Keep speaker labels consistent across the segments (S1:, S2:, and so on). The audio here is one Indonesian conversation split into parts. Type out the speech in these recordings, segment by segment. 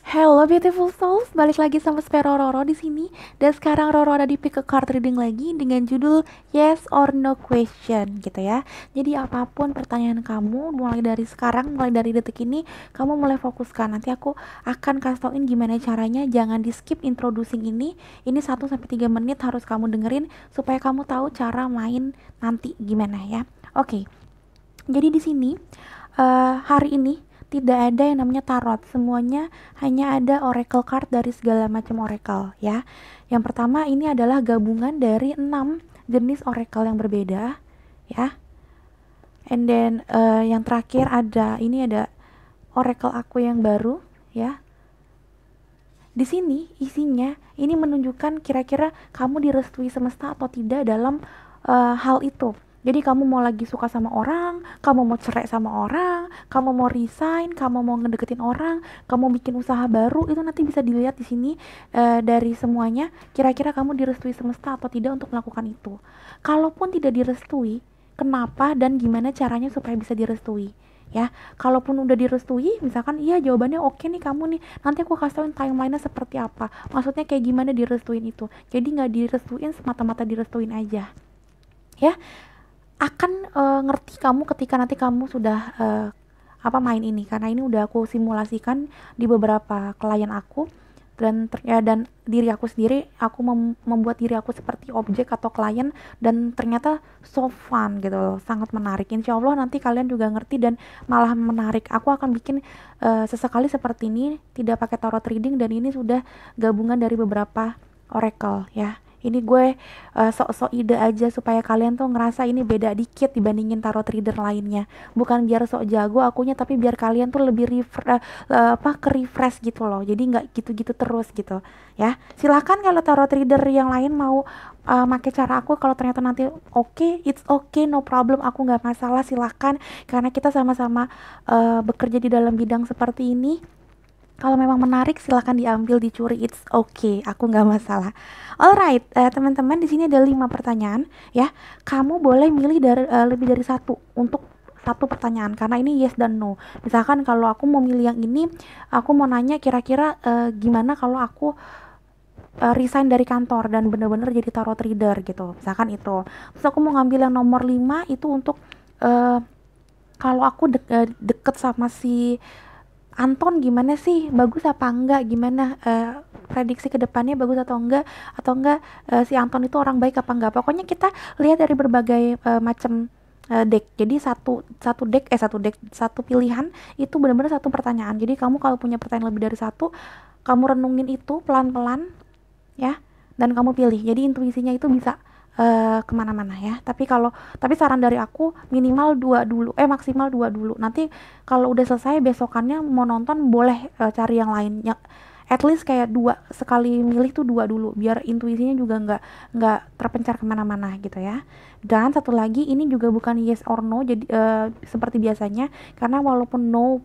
S1: Hello beautiful souls, balik lagi sama Spero Roro di sini. Dan sekarang Roro ada di pick a card reading lagi dengan judul Yes or No Question gitu ya. Jadi apapun pertanyaan kamu, mulai dari sekarang, mulai dari detik ini, kamu mulai fokuskan. Nanti aku akan kasih tauin gimana caranya. Jangan di skip introducing ini. Ini 1 sampai 3 menit harus kamu dengerin supaya kamu tahu cara main nanti gimana ya. Oke. Jadi di sini hari ini tidak ada yang namanya tarot, semuanya hanya ada oracle card dari segala macam oracle ya. Yang pertama ini adalah gabungan dari 6 jenis oracle yang berbeda ya. And then yang terakhir ada oracle aku yang baru ya. Di sini isinya ini menunjukkan kira-kira kamu direstui semesta atau tidak dalam hal itu. Jadi kamu mau lagi suka sama orang, kamu mau cerai sama orang, kamu mau resign, kamu mau ngedeketin orang, kamu bikin usaha baru, itu nanti bisa dilihat di sini dari semuanya. Kira-kira kamu direstui semesta atau tidak untuk melakukan itu. Kalaupun tidak direstui, kenapa dan gimana caranya supaya bisa direstui? Ya, kalaupun udah direstui, misalkan iya jawabannya oke nih kamu nih, nanti aku kasih tauin timelinenya seperti apa, maksudnya kayak gimana direstuin itu. Jadi nggak direstuin semata-mata direstuin aja ya. Akan ngerti kamu ketika nanti kamu sudah main ini, karena ini udah aku simulasikan di beberapa klien aku. Dan diri aku sendiri, aku membuat diri aku seperti objek atau klien, dan ternyata so fun gitu loh, sangat menarik. Insya Allah nanti kalian juga ngerti dan malah menarik. Aku akan bikin sesekali seperti ini, tidak pakai tarot reading, dan ini sudah gabungan dari beberapa oracle ya. Ini gue sok-sok ide aja supaya kalian tuh ngerasa ini beda dikit dibandingin tarot reader lainnya. Bukan biar sok jago akunya, tapi biar kalian tuh lebih ke refresh gitu loh. Jadi nggak gitu-gitu terus gitu ya. Silahkan kalau tarot reader yang lain mau make cara aku, kalau ternyata nanti oke, it's okay, no problem, aku nggak masalah, silahkan. Karena kita sama-sama bekerja di dalam bidang seperti ini. Kalau memang menarik silahkan diambil, dicuri, it's okay, aku nggak masalah. Alright, teman-teman, di sini ada 5 pertanyaan ya. Kamu boleh milih dari lebih dari satu untuk satu pertanyaan, karena ini yes dan no. Misalkan kalau aku mau milih yang ini, aku mau nanya kira-kira gimana kalau aku resign dari kantor dan bener-bener jadi tarot reader gitu. Misalkan itu. Terus aku mau ngambil yang nomor 5 itu untuk kalau aku deket sama si Anton, gimana sih, bagus apa enggak, gimana prediksi kedepannya bagus atau enggak si Anton itu orang baik apa enggak. Pokoknya kita lihat dari berbagai macam deck. Jadi satu pilihan itu benar-benar satu pertanyaan. Jadi kamu kalau punya pertanyaan lebih dari satu, kamu renungin itu pelan-pelan ya, dan kamu pilih. Jadi intuisinya itu bisa kemana-mana ya. Tapi saran dari aku minimal 2 dulu, maksimal 2 dulu. Nanti kalau udah selesai besokannya mau nonton boleh cari yang lainnya. At least kayak 2 sekali milih tuh 2 dulu, biar intuisinya juga nggak terpencar kemana-mana gitu ya. Dan satu lagi, ini juga bukan yes or no, jadi seperti biasanya, karena walaupun no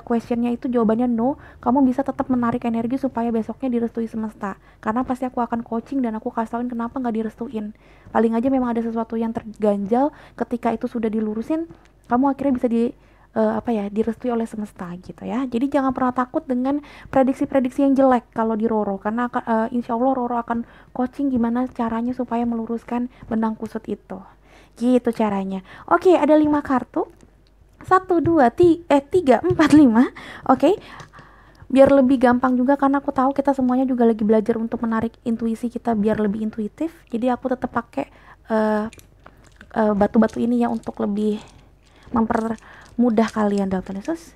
S1: questionnya itu jawabannya no, kamu bisa tetap menarik energi supaya besoknya direstui semesta. Karena pasti aku akan coaching dan aku kasih tauin kenapa nggak direstuin. Paling aja memang ada sesuatu yang terganjal, ketika itu sudah dilurusin, kamu akhirnya bisa direstui oleh semesta gitu ya. Jadi jangan pernah takut dengan prediksi-prediksi yang jelek kalau di Roro, karena insya Allah Roro akan coaching gimana caranya supaya meluruskan benang kusut itu. Gitu caranya. Oke, ada 5 kartu. 1, 2, 3, 4, 5. Oke, biar lebih gampang juga, karena aku tahu kita semuanya juga lagi belajar untuk menarik intuisi kita biar lebih intuitif. Jadi aku tetap pakai batu-batu ini ya untuk lebih mempermudah kalian dalam Yesus.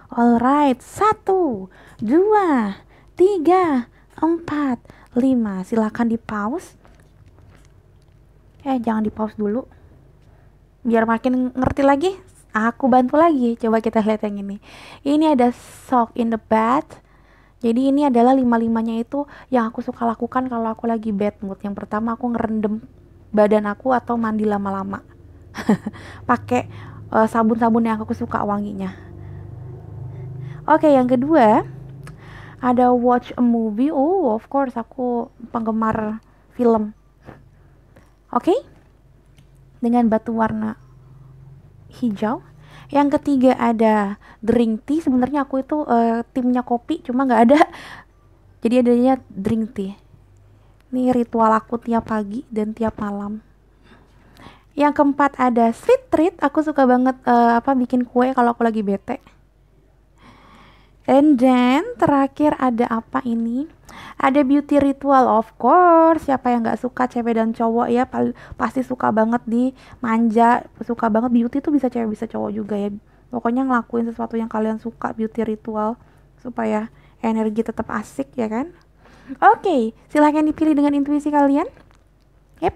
S1: Alright, 1, 2, 3, 4, 5. Silakan di pause. Jangan di pause dulu, biar makin ngerti lagi, aku bantu lagi. Coba kita lihat yang ini ada soak in the bed. Jadi ini adalah 5-5-nya itu yang aku suka lakukan kalau aku lagi bad mood. Yang pertama, aku ngerendam badan aku atau mandi lama-lama pakai sabun-sabun yang aku suka wanginya. Oke, yang kedua ada watch a movie. Oh, of course, aku penggemar film. Oke, dengan batu warna hijau. Yang ketiga ada drink tea. Sebenarnya aku itu timnya kopi, cuma nggak ada. Jadi adanya drink tea. Ini ritual aku tiap pagi dan tiap malam. Yang keempat ada sweet treat. Aku suka banget bikin kue kalau aku lagi bete. And then terakhir ada apa ini? Ada beauty ritual, of course. Siapa yang nggak suka, cewek dan cowok ya pasti suka banget dimanja, suka banget beauty tuh, bisa cewek bisa cowok juga ya. Pokoknya ngelakuin sesuatu yang kalian suka, beauty ritual, supaya energi tetap asik ya kan. Oke, silahkan dipilih dengan intuisi kalian. Yep,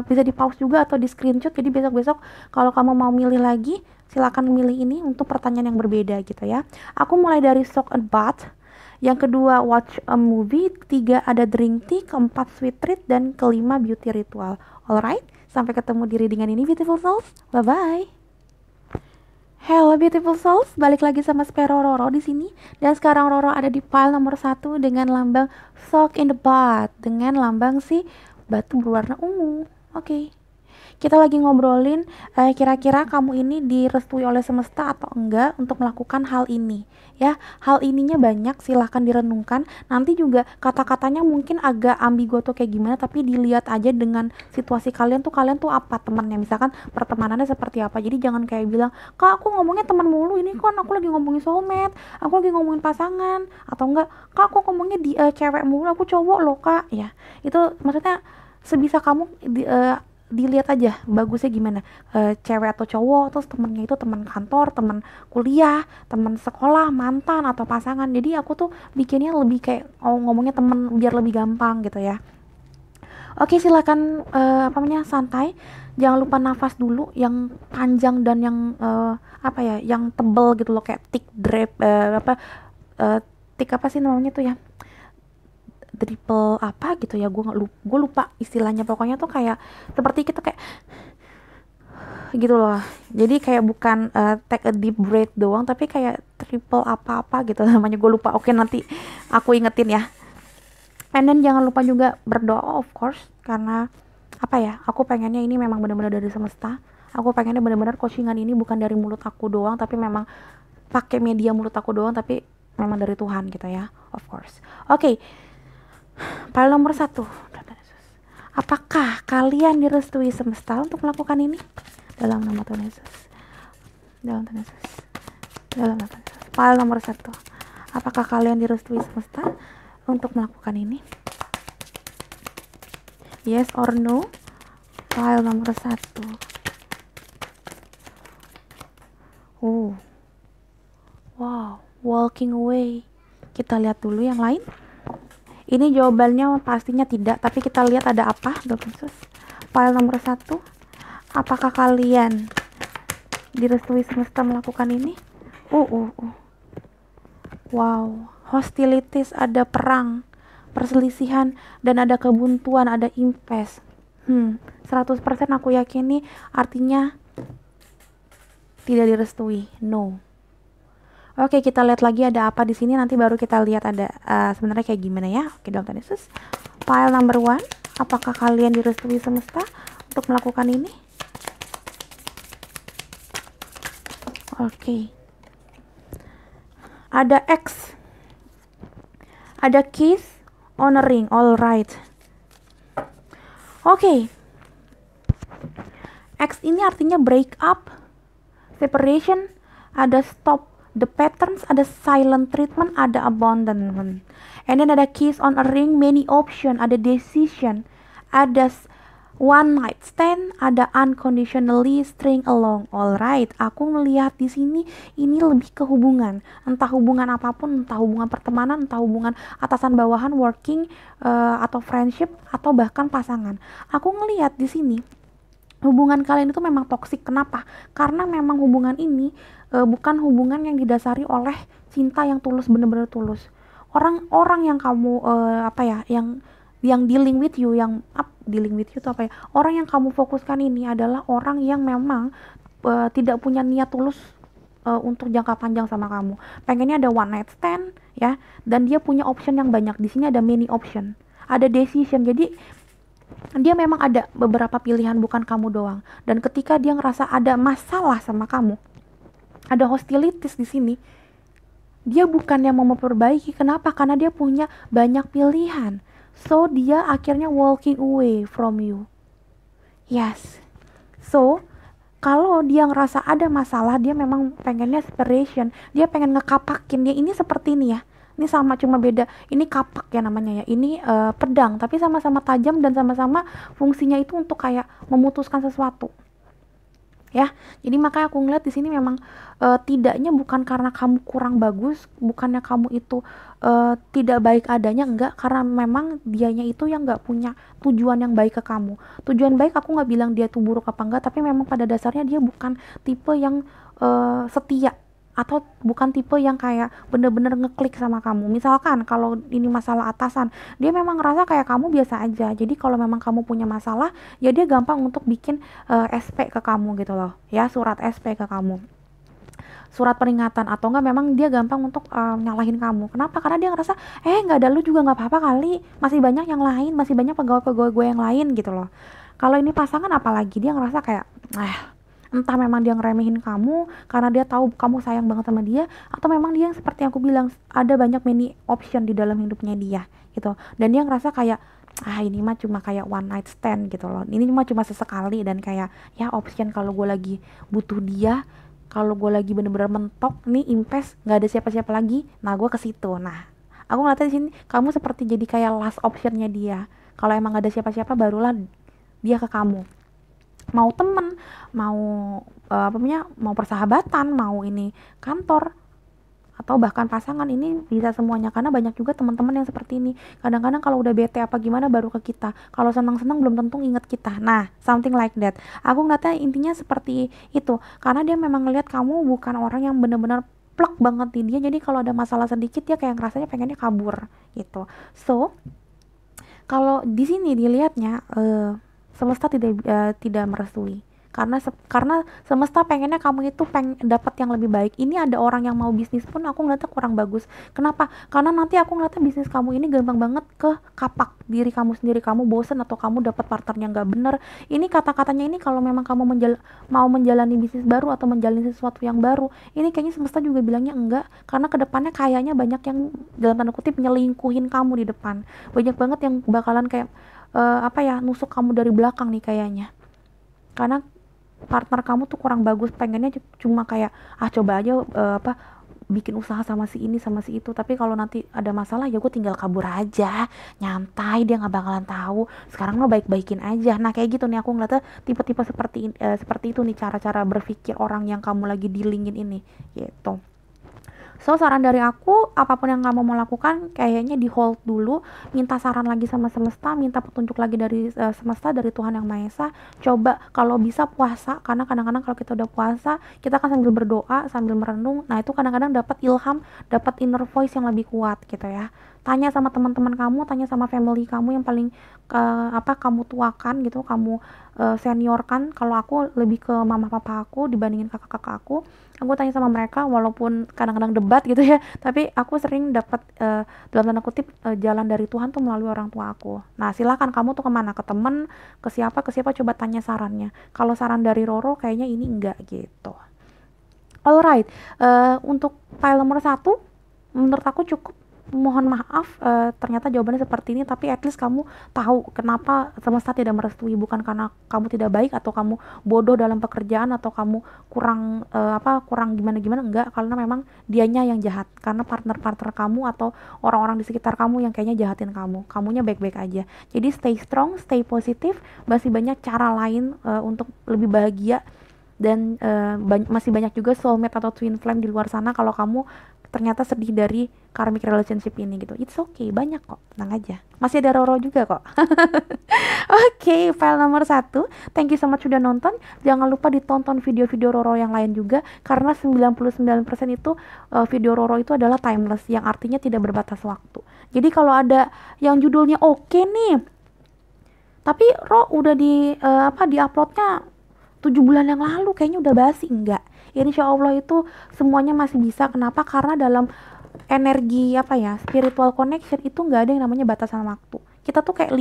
S1: bisa di pause juga atau di screenshot. Jadi besok-besok kalau kamu mau milih lagi, silakan milih ini untuk pertanyaan yang berbeda gitu ya. Aku mulai dari soak and bath. Yang kedua watch a movie, ketiga ada drink tea, keempat sweet treat, dan kelima beauty ritual. Alright, sampai ketemu di readingan ini beautiful souls. Bye bye. Hello beautiful souls, balik lagi sama Spero Roro di sini. Dan sekarang Roro ada di file nomor 1 dengan lambang soak in the bath, dengan lambang si batu berwarna ungu. Oke. Kita lagi ngobrolin kira-kira kamu ini direstui oleh semesta atau enggak untuk melakukan hal ini ya. Hal ininya banyak, silahkan direnungkan. Nanti juga kata-katanya mungkin agak ambigu atau kayak gimana, tapi dilihat aja dengan situasi kalian tuh apa temannya, misalkan pertemanannya seperti apa. Jadi jangan kayak bilang, kak aku ngomongnya teman mulu, ini kan aku lagi ngomongin soulmate, aku lagi ngomongin pasangan. Atau enggak, kak aku ngomongnya di cewek mulu, aku cowok loh kak ya. Itu maksudnya sebisa kamu dilihat aja bagusnya gimana, cewek atau cowok, terus temennya itu teman kantor, teman kuliah, teman sekolah, mantan atau pasangan. Jadi aku tuh bikinnya lebih kayak ngomongnya temen biar lebih gampang gitu ya. Oke, silakan santai, jangan lupa nafas dulu yang panjang dan yang yang tebel gitu loh, kayak thick drip thick apa sih namanya tuh ya, triple apa gitu ya, gue lupa istilahnya. Pokoknya tuh kayak seperti kita kayak gitu loh. Jadi kayak bukan take a deep breath doang, tapi kayak triple apa-apa gitu namanya, gue lupa. Oke, nanti aku ingetin ya. And then jangan lupa juga berdoa, of course, karena aku pengennya ini memang benar-benar dari semesta. Aku pengennya benar-benar coachingan ini bukan dari mulut aku doang, tapi memang pakai media mulut aku doang, tapi memang dari Tuhan gitu ya, of course. Oke. File nomor 1. Apakah kalian direstui semesta untuk melakukan ini? Dalam nama Tuhan Yesus. Dalam Tuhan Yesus. Dalam nama Tuhan Yesus. File nomor 1. Apakah kalian direstui semesta untuk melakukan ini? Yes or no? File nomor 1. Wow, walking away. Kita lihat dulu yang lain. Ini jawabannya pastinya tidak, tapi kita lihat ada apa. File nomor 1. Apakah kalian direstui semesta melakukan ini? Wow, hostilities, ada perang, perselisihan, dan ada kebuntuan, ada impasse. 100% aku yakini artinya tidak direstui. No. Oke, kita lihat lagi ada apa di sini, nanti baru kita lihat ada sebenarnya kayak gimana ya. Oke, dalam Tuhan Yesus. File number 1, apakah kalian direstui semesta untuk melakukan ini? Oke. Ada X. Ada kiss on a ring. Alright. Oke. X ini artinya break up, separation, ada stop the patterns, ada silent treatment, ada abandonment. And then ada kiss on a ring, many option, ada decision, ada one night stand, ada unconditionally string along. Alright, aku ngelihat di sini ini lebih ke hubungan, entah hubungan apapun, entah hubungan pertemanan, entah hubungan atasan bawahan, working, atau friendship, atau bahkan pasangan. Aku ngelihat di sini hubungan kalian itu memang toksik. Kenapa? Karena memang hubungan ini bukan hubungan yang didasari oleh cinta yang tulus, benar-benar tulus. Orang-orang yang kamu yang dealing with you, orang yang kamu fokuskan ini adalah orang yang memang tidak punya niat tulus untuk jangka panjang sama kamu. Pengennya ada one night stand ya, dan dia punya option yang banyak. Di sini ada many option, ada decision. Jadi dia memang ada beberapa pilihan, bukan kamu doang. Dan ketika dia ngerasa ada masalah sama kamu, ada hostilities di sini. Dia bukannya mau memperbaiki, kenapa? Karena dia punya banyak pilihan. So dia akhirnya walking away from you. Yes. So kalau dia ngerasa ada masalah, dia memang pengennya separation, dia pengen ngekapakin dia. Ini seperti ini ya, ini sama, cuma beda, ini kapak ya namanya ya, ini pedang, tapi sama-sama tajam dan sama-sama fungsinya itu untuk kayak memutuskan sesuatu ya. Jadi makanya aku ngeliat di sini memang tidaknya bukan karena kamu kurang bagus, bukannya kamu itu tidak baik adanya, enggak, karena memang dianya itu yang nggak punya tujuan yang baik ke kamu. Tujuan baik aku nggak bilang dia tuh buruk apa enggak, tapi memang pada dasarnya dia bukan tipe yang setia, atau bukan tipe yang kayak bener-bener ngeklik sama kamu. Misalkan kalau ini masalah atasan, dia memang ngerasa kayak kamu biasa aja, jadi kalau memang kamu punya masalah ya dia gampang untuk bikin SP ke kamu gitu loh ya, surat SP ke kamu, surat peringatan, atau enggak memang dia gampang untuk nyalahin kamu. Kenapa? Karena dia ngerasa nggak ada lu juga nggak apa-apa kali, masih banyak yang lain, masih banyak pegawai-pegawai gue yang lain gitu loh. Kalau ini pasangan apalagi dia ngerasa kayak entah memang dia ngeremehin kamu karena dia tahu kamu sayang banget sama dia, atau memang dia yang seperti yang aku bilang, ada banyak many option di dalam hidupnya dia gitu, dan dia ngerasa kayak ini mah cuma kayak one night stand gitu loh, ini cuma sesekali, dan kayak ya option kalau gue lagi butuh dia, kalau gue lagi bener-bener mentok nih, impes, nggak ada siapa-siapa lagi, nah gue ke situ. Nah aku ngeliatnya di sini kamu seperti jadi kayak last optionnya dia. Kalau emang gak ada siapa-siapa, barulah dia ke kamu, mau temen, mau mau persahabatan, mau ini kantor, atau bahkan pasangan, ini bisa semuanya. Karena banyak juga teman-teman yang seperti ini, kadang-kadang kalau udah bete apa gimana baru ke kita, kalau senang-senang belum tentu inget kita. Nah something like that, aku ngeliatnya intinya seperti itu, karena dia memang ngeliat kamu bukan orang yang bener-bener plek banget di dia, jadi kalau ada masalah sedikit dia kayak ngerasanya pengennya kabur gitu. So kalau di sini dilihatnya semesta tidak merestui, karena semesta pengennya kamu itu dapat yang lebih baik. Ini ada orang yang mau bisnis pun aku ngeliatnya kurang bagus. Kenapa? Karena nanti aku ngeliatnya bisnis kamu ini gampang banget ke kapak diri kamu sendiri, kamu bosen atau kamu dapat partner yang gak bener. Ini kata-katanya ini kalau memang kamu mau menjalani bisnis baru atau menjalani sesuatu yang baru, ini kayaknya semesta juga bilangnya enggak, karena kedepannya kayaknya banyak yang dalam tanda kutip nyelingkuhin kamu di depan, banyak banget yang bakalan kayak nusuk kamu dari belakang nih kayaknya, karena partner kamu tuh kurang bagus, pengennya cuma kayak coba aja bikin usaha sama si ini sama si itu, tapi kalau nanti ada masalah ya gue tinggal kabur aja, nyantai, dia nggak bakalan tahu, sekarang lo baik-baikin aja. Nah kayak gitu nih aku ngeliatnya tipe-tipe seperti itu nih cara-cara berpikir orang yang kamu lagi dealingin ini gitu. So saran dari aku, apapun yang kamu mau lakukan kayaknya di hold dulu, minta saran lagi sama semesta, minta petunjuk lagi dari semesta, dari Tuhan Yang Maha Esa. Coba kalau bisa puasa, karena kadang-kadang kalau kita udah puasa kita kan sambil berdoa, sambil merenung, nah itu kadang-kadang dapat ilham, dapat inner voice yang lebih kuat gitu ya. Tanya sama teman-teman kamu, tanya sama family kamu yang paling kamu tuakan gitu, kamu seniorkan. Kalau aku lebih ke mama papa aku dibandingin kakak-kakak aku tanya sama mereka, walaupun kadang-kadang debat gitu ya, tapi aku sering dapat dalam tanda kutip jalan dari Tuhan tuh melalui orang tua aku. Nah silakan kamu tuh kemana, ke temen, ke siapa coba tanya sarannya. Kalau saran dari Roro kayaknya ini enggak gitu. Alright, untuk file nomor 1 menurut aku cukup. Mohon maaf ternyata jawabannya seperti ini, tapi at least kamu tahu kenapa semesta tidak merestui, bukan karena kamu tidak baik atau kamu bodoh dalam pekerjaan atau kamu kurang gimana enggak, karena memang dianya yang jahat, karena partner kamu atau orang-orang di sekitar kamu yang kayaknya jahatin kamunya baik-baik aja. Jadi stay strong, stay positif, masih banyak cara lain untuk lebih bahagia, dan masih banyak juga soulmate atau twin flame di luar sana kalau kamu ternyata sedih dari karmic relationship ini gitu. It's okay, banyak kok, tenang aja. Masih ada Roro juga kok. Oke, file nomor 1. Thank you so much sudah nonton. Jangan lupa ditonton video-video Roro yang lain juga, karena 99% itu video Roro itu adalah timeless, yang artinya tidak berbatas waktu. Jadi kalau ada yang judulnya oke nih, tapi udah di uploadnya 7 bulan yang lalu, kayaknya udah basi, enggak. Insya Allah itu semuanya masih bisa. Kenapa? Karena dalam energi spiritual connection itu nggak ada yang namanya batasan waktu. kita tuh kayak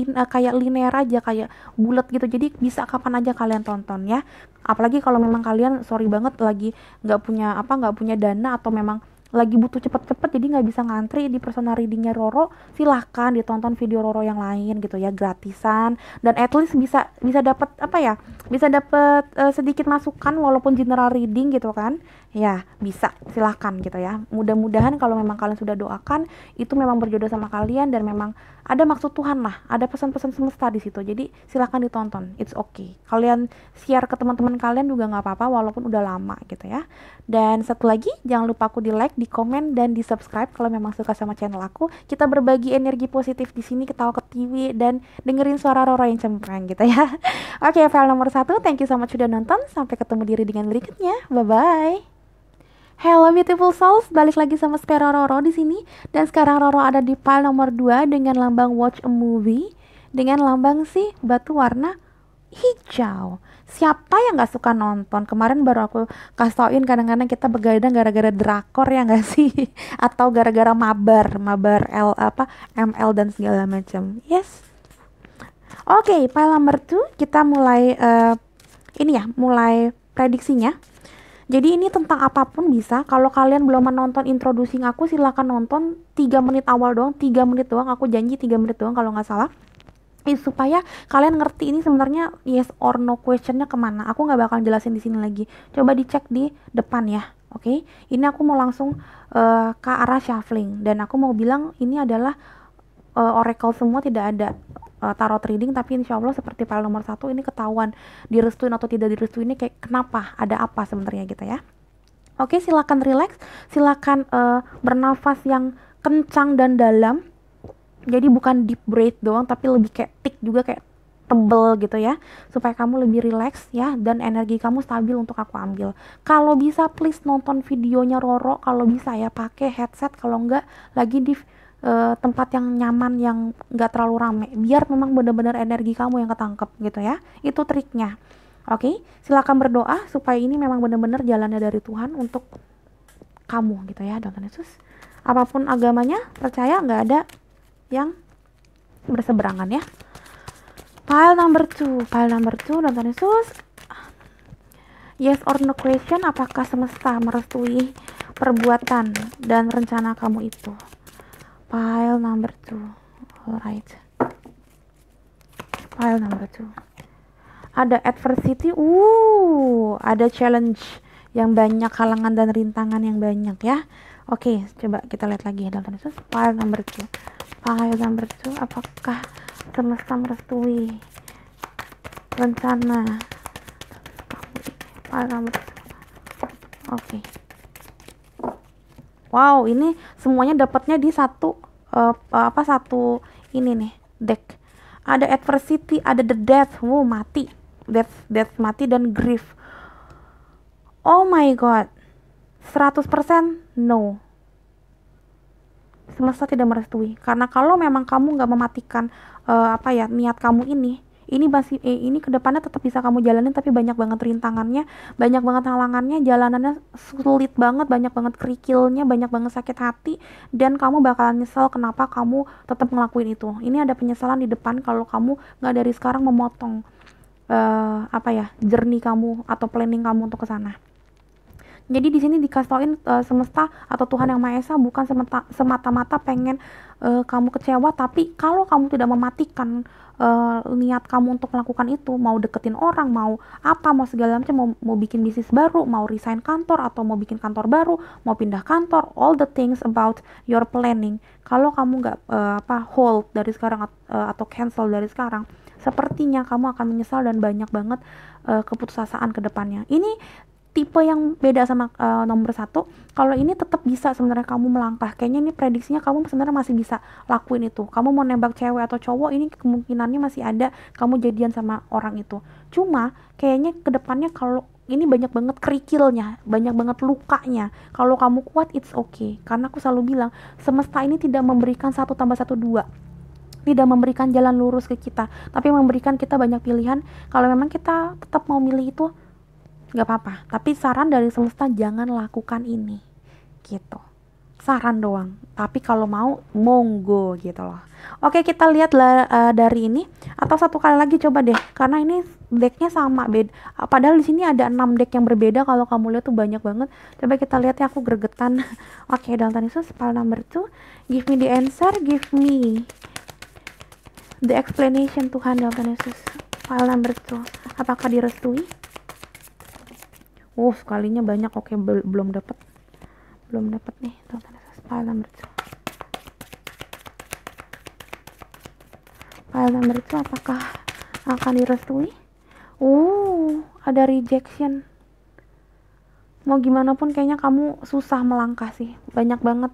S1: linear aja, kayak bulat gitu, jadi bisa kapan aja kalian tonton ya. Apalagi kalau memang kalian sorry banget lagi nggak punya dana, atau memang lagi butuh cepet-cepet jadi nggak bisa ngantri di personal readingnya Roro, silahkan ditonton video Roro yang lain gitu ya, gratisan, dan at least bisa bisa dapat apa ya, bisa dapat sedikit masukan walaupun general reading gitu kan ya, bisa silahkan gitu ya. Mudah-mudahan kalau memang kalian sudah doakan itu memang berjodoh sama kalian, dan memang ada maksud Tuhan lah, ada pesan-pesan semesta di situ, jadi silahkan ditonton, it's okay. Kalian share ke teman-teman kalian juga nggak apa-apa walaupun udah lama gitu ya. Dan satu lagi, jangan lupa aku di like, di komen, dan di subscribe kalau memang suka sama channel aku. Kita berbagi energi positif di sini, ketawa ketiwi dan dengerin suara Roro yang cempreng gitu ya. Oke, file nomor 1, thank you so much sudah nonton. Sampai ketemu di readingan berikutnya. Bye bye. Hello beautiful souls, balik lagi sama Spero Roro di sini. Dan sekarang Roro ada di file nomor 2 dengan lambang watch a movie, dengan lambang si batu warna hijau. Siapa yang gak suka nonton? Kemarin baru aku kasih tauin, kadang-kadang kita begadang gara-gara drakor ya gak sih? Atau gara-gara mabar ML dan segala macam. Yes. Oke, file number 2 kita mulai mulai prediksinya. Jadi ini tentang apapun bisa. Kalau kalian belum menonton introducing aku, silahkan nonton 3 menit awal doang, 3 menit doang, aku janji 3 menit doang kalau nggak salah. Supaya kalian ngerti ini sebenarnya yes or no questionnya kemana. Aku nggak bakal jelasin di sini lagi. Coba dicek di depan ya. Oke, ini aku mau langsung ke arah shuffling, dan aku mau bilang ini adalah oracle semua, tidak ada tarot reading, tapi insya Allah seperti file nomor 1 ini ketahuan direstuin atau tidak direstuin, ini kayak kenapa, ada apa sebenarnya gitu ya. Oke, silakan relax, silakan bernafas yang kencang dan dalam. Jadi bukan deep breath doang, tapi lebih kayak tik juga, kayak tebel gitu ya, supaya kamu lebih relax ya, dan energi kamu stabil untuk aku ambil. Kalau bisa please nonton videonya Roro, kalau bisa ya pakai headset, kalau enggak lagi di tempat yang nyaman, yang enggak terlalu rame, biar memang benar-benar energi kamu yang ketangkep gitu ya. Itu triknya. Oke, silakan berdoa supaya ini memang benar-benar jalannya dari Tuhan untuk kamu gitu ya, Tuhan Yesus. Apapun agamanya, percaya nggak ada yang berseberangan ya. File number 2, Tuhan Yesus. Yes or no question, apakah semesta merestui perbuatan dan rencana kamu itu? File number 2. Alright. File number 2. Ada adversity, ada challenge yang banyak, halangan dan rintangan yang banyak ya. Oke, coba kita lihat lagi ya, Tuhan Yesus. File number 2. File number 2, apakah semesta merestui rencana? File number 2. Oke. Wow, ini semuanya dapatnya di satu satu ini nih, deck. Ada adversity, ada the death, mati. Death mati, dan grief. Oh my god. 100% no. Semesta tidak merestui. Karena kalau memang kamu nggak mematikan niat kamu ini masih ini kedepannya tetap bisa kamu jalanin, tapi banyak banget rintangannya, banyak banget halangannya, jalanannya sulit banget, banyak banget kerikilnya, banyak banget sakit hati, dan kamu bakalan nyesel kenapa kamu tetap ngelakuin itu. Ini ada penyesalan di depan kalau kamu nggak dari sekarang memotong journey kamu atau planning kamu untuk ke sana. Jadi di sini dikasih tauin semesta atau Tuhan Yang Maha Esa bukan semata-mata pengen kamu kecewa, tapi kalau kamu tidak mematikan niat kamu untuk melakukan itu, mau deketin orang, mau segala macam, mau bikin bisnis baru, mau resign kantor atau mau bikin kantor baru, mau pindah kantor, all the things about your planning, kalau kamu nggak hold dari sekarang atau cancel dari sekarang, sepertinya kamu akan menyesal dan banyak banget keputusasaan ke depannya. Ini tipe yang beda sama nomor 1. Kalau ini tetap bisa sebenarnya kamu melangkah. Kayaknya ini prediksinya kamu sebenarnya masih bisa lakuin itu. Kamu mau nembak cewek atau cowok, ini kemungkinannya masih ada kamu jadian sama orang itu. Cuma kayaknya kedepannya kalau ini banyak banget kerikilnya, banyak banget lukanya. Kalau kamu kuat, it's okay. Karena aku selalu bilang, semesta ini tidak memberikan 1 + 1 2. Tidak memberikan jalan lurus ke kita, tapi memberikan kita banyak pilihan. Kalau memang kita tetap mau milih itu, gak apa-apa, tapi saran dari semesta, jangan lakukan ini gitu, saran doang. Tapi kalau mau, monggo gitu loh. Oke, kita lihat dari ini atau satu kali lagi coba deh, karena ini decknya sama beda. Padahal di sini ada 6 deck yang berbeda. Kalau kamu lihat tuh banyak banget. Coba kita lihat ya, aku gregetan. Oke, Dalton Yesus file number 2, give me the answer, give me the explanation. Tuhan, Dalton Yesus file number 2, apakah direstui? Sekalinya banyak. Oke, belum dapat nih Dalton Yesus file number 2. File number 2 apakah akan direstui? Ada rejection. Mau gimana pun kayaknya kamu susah melangkah sih. Banyak banget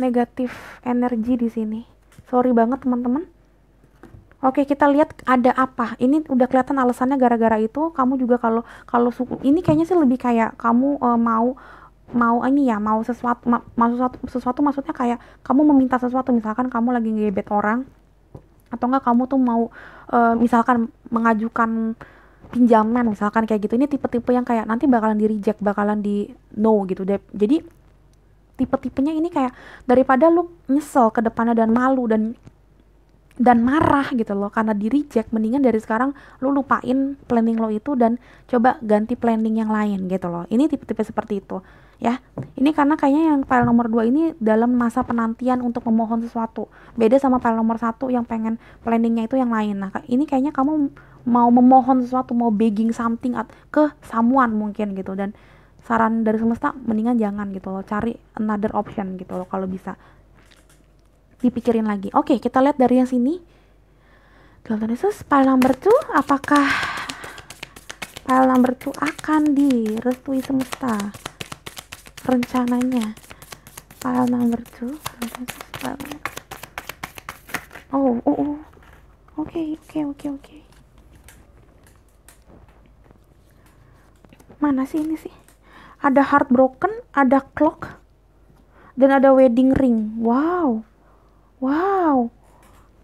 S1: negatif energi di sini. Sorry banget teman-teman. Oke, kita lihat ada apa. Ini udah kelihatan alasannya gara-gara itu. Kamu juga kalau ini kayaknya sih lebih kayak kamu mau ini ya, mau sesuatu maksudnya kayak kamu meminta sesuatu. Misalkan kamu lagi ngebet orang, atau enggak kamu tuh mau misalkan mengajukan pinjaman, misalkan kayak gitu. Ini tipe-tipe yang kayak nanti bakalan di reject, bakalan di no gitu deh. Jadi tipe-tipenya ini kayak daripada lu nyesel ke depannya dan malu dan marah gitu loh karena di reject, mendingan dari sekarang lu lupain planning lo itu dan coba ganti planning yang lain gitu loh. Ini tipe-tipe seperti itu ya. Ini karena kayaknya yang file nomor 2 ini dalam masa penantian untuk memohon sesuatu, beda sama file nomor 1 yang pengen planningnya itu yang lain. Nah ini kayaknya kamu mau memohon sesuatu, mau begging something ke someone mungkin gitu, dan saran dari semesta mendingan jangan gitu loh, cari another option gitu loh kalau bisa, dipikirin lagi. Oke, kita lihat dari yang sini. Dalton Yesus file number 2, apakah file number 2 akan direstui semesta rencananya? File number 2, oke. Mana sih ini sih? Ada heartbroken, ada clock, dan ada wedding ring. Wow.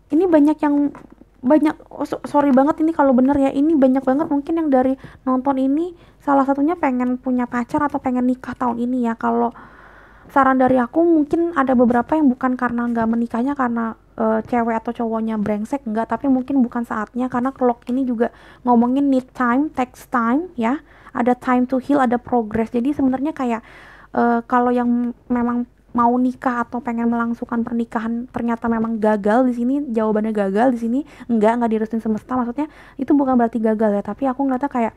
S1: Ini banyak sorry banget ini kalau bener ya, ini banyak banget mungkin yang dari nonton ini salah satunya pengen punya pacar atau pengen nikah tahun ini ya. Kalau saran dari aku, mungkin ada beberapa yang bukan karena nggak menikahnya karena cewek atau cowoknya brengsek, enggak, tapi mungkin bukan saatnya, karena clock ini juga ngomongin need time, takes time ya, ada time to heal, ada progress. Jadi sebenarnya kayak kalau yang memang mau nikah atau pengen melangsungkan pernikahan ternyata memang gagal di sini, jawabannya gagal di sini, enggak direstuin semesta, maksudnya itu bukan berarti gagal ya, tapi aku ngeliatnya kayak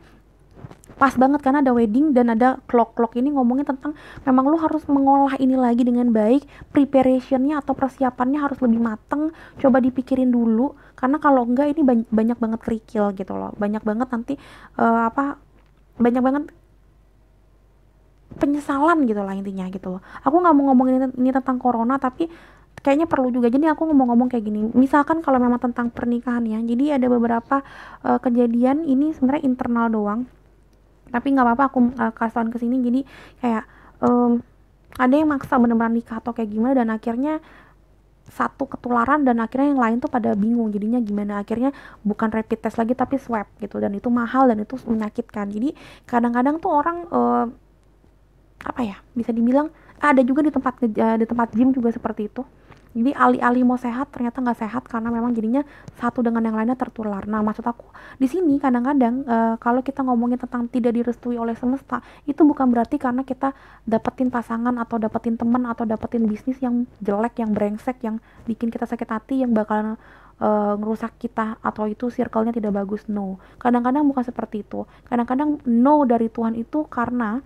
S1: pas banget karena ada wedding dan ada clock ini ngomongin tentang memang lu harus mengolah ini lagi dengan baik, preparationnya atau persiapannya harus lebih mateng, coba dipikirin dulu, karena kalau enggak ini banyak banget kerikil gitu loh, banyak banget nanti banyak banget penyesalan gitu lah intinya gitu loh. Aku nggak mau ngomongin ini tentang corona, tapi kayaknya perlu juga, jadi aku ngomong kayak gini. Misalkan kalau memang tentang pernikahan ya, jadi ada beberapa kejadian ini sebenarnya internal doang, tapi nggak apa-apa aku kasihan kesini. Jadi kayak ada yang maksa bener-bener nikah atau kayak gimana, dan akhirnya satu ketularan dan akhirnya yang lain tuh pada bingung jadinya gimana, akhirnya bukan rapid test lagi tapi swab gitu, dan itu mahal dan itu menyakitkan. Jadi kadang-kadang tuh orang bisa dibilang ada juga di tempat gym juga seperti itu. Jadi alih-alih mau sehat ternyata nggak sehat karena memang jadinya satu dengan yang lainnya tertular. Nah maksud aku di sini kadang-kadang kalau kita ngomongin tentang tidak direstui oleh semesta, itu bukan berarti karena kita dapetin pasangan atau dapetin teman atau dapetin bisnis yang jelek, yang brengsek, yang bikin kita sakit hati, yang bakalan ngerusak kita atau itu circle-nya tidak bagus. No, kadang-kadang bukan seperti itu. Kadang-kadang no dari Tuhan itu karena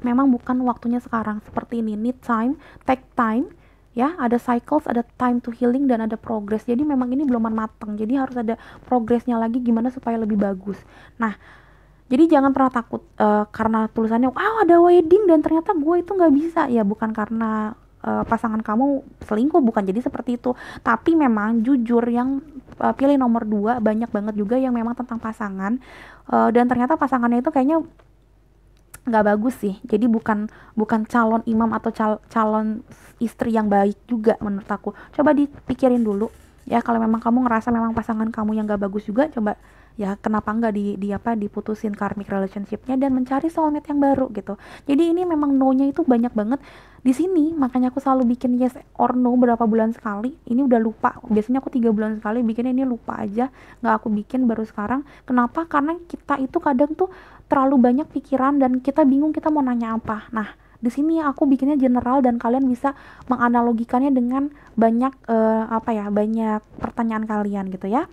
S1: memang bukan waktunya sekarang. Seperti ini, need time, take time ya, ada cycles, ada time to healing, dan ada progress. Jadi memang ini belum matang, jadi harus ada progressnya lagi gimana supaya lebih bagus. Nah jadi jangan pernah takut karena tulisannya ada wedding dan ternyata gue itu nggak bisa, ya bukan karena pasangan kamu selingkuh, bukan jadi seperti itu, tapi memang jujur yang pilih nomor 2 banyak banget juga yang memang tentang pasangan, dan ternyata pasangannya itu kayaknya nggak bagus sih. Jadi bukan calon imam atau calon istri yang baik juga menurut aku. Coba dipikirin dulu ya, kalau memang kamu ngerasa memang pasangan kamu yang nggak bagus juga, coba ya kenapa enggak diputusin karmic relationshipnya dan mencari soulmate yang baru gitu. Jadi ini memang no-nya itu banyak banget di sini, makanya aku selalu bikin yes or no berapa bulan sekali. Ini udah lupa, biasanya aku 3 bulan sekali bikinnya, ini lupa aja nggak aku bikin baru sekarang. Kenapa? Karena kita itu kadang tuh terlalu banyak pikiran dan kita bingung kita mau nanya apa. Nah, di sini aku bikinnya general dan kalian bisa menganalogikannya dengan banyak banyak pertanyaan kalian gitu ya.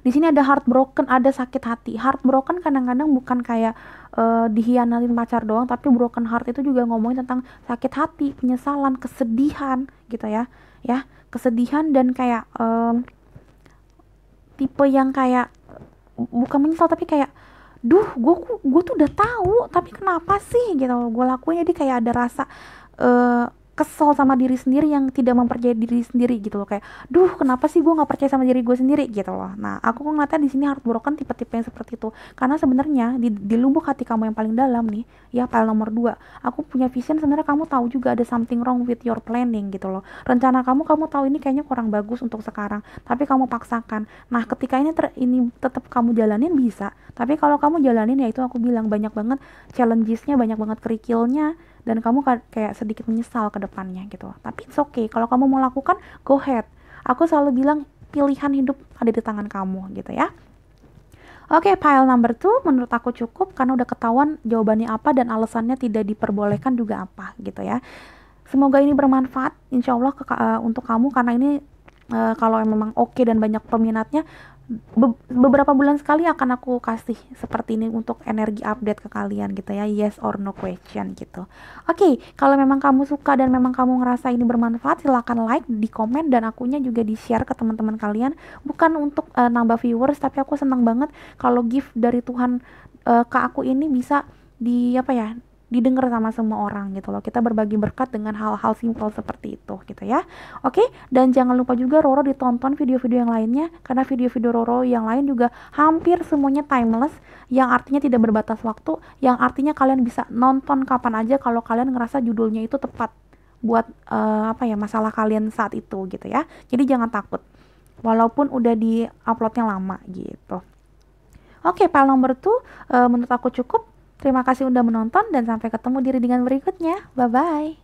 S1: Di sini ada heartbroken, ada sakit hati. Heartbroken kadang-kadang bukan kayak dihianatin pacar doang, tapi broken heart itu juga ngomongin tentang sakit hati, penyesalan, kesedihan gitu ya. Ya, kesedihan dan kayak tipe yang kayak bukan menyesal tapi kayak gue tuh udah tahu tapi kenapa sih gitu gue lakuin. Jadi kayak ada rasa kesel sama diri sendiri yang tidak mempercayai diri sendiri gitu loh, kayak kenapa sih gue nggak percaya sama diri gue sendiri gitu loh. Nah, aku ngeliatnya di sini heartbroken tipe-tipe yang seperti itu, karena sebenarnya di lubuk hati kamu yang paling dalam nih ya, file nomor 2, aku punya vision. Sebenarnya kamu tahu juga ada something wrong with your planning gitu loh. Rencana kamu tahu ini kayaknya kurang bagus untuk sekarang, tapi kamu paksakan. Nah, ketika ini tetap kamu jalanin bisa, tapi kalau kamu jalanin ya itu aku bilang banyak banget challengesnya, banyak banget kerikilnya, dan kamu kayak sedikit menyesal ke depannya gitu. Tapi it's okay, kalau kamu mau lakukan, go ahead. Aku selalu bilang pilihan hidup ada di tangan kamu gitu ya. Oke, file number 2 menurut aku cukup karena udah ketahuan jawabannya apa dan alasannya tidak diperbolehkan juga apa gitu ya. Semoga ini bermanfaat insya Allah untuk kamu, karena ini kalau memang oke dan banyak peminatnya, beberapa bulan sekali akan aku kasih seperti ini untuk energi update ke kalian gitu ya, yes or no question gitu. Oke, kalau memang kamu suka dan memang kamu ngerasa ini bermanfaat, silahkan like, di komen, dan akunya juga di share ke teman-teman kalian. Bukan untuk nambah viewers, tapi aku senang banget kalau gift dari Tuhan ke aku ini bisa didengar sama semua orang gitu loh. Kita berbagi berkat dengan hal-hal simpel seperti itu gitu ya. Oke, dan jangan lupa juga Roro ditonton video-video yang lainnya, karena video-video Roro yang lain juga hampir semuanya timeless, yang artinya tidak berbatas waktu, yang artinya kalian bisa nonton kapan aja kalau kalian ngerasa judulnya itu tepat buat masalah kalian saat itu gitu ya. Jadi jangan takut walaupun udah di uploadnya lama gitu. Oke, file nomor 2 menurut aku cukup. Terima kasih udah menonton dan sampai ketemu di readingan berikutnya. Bye-bye.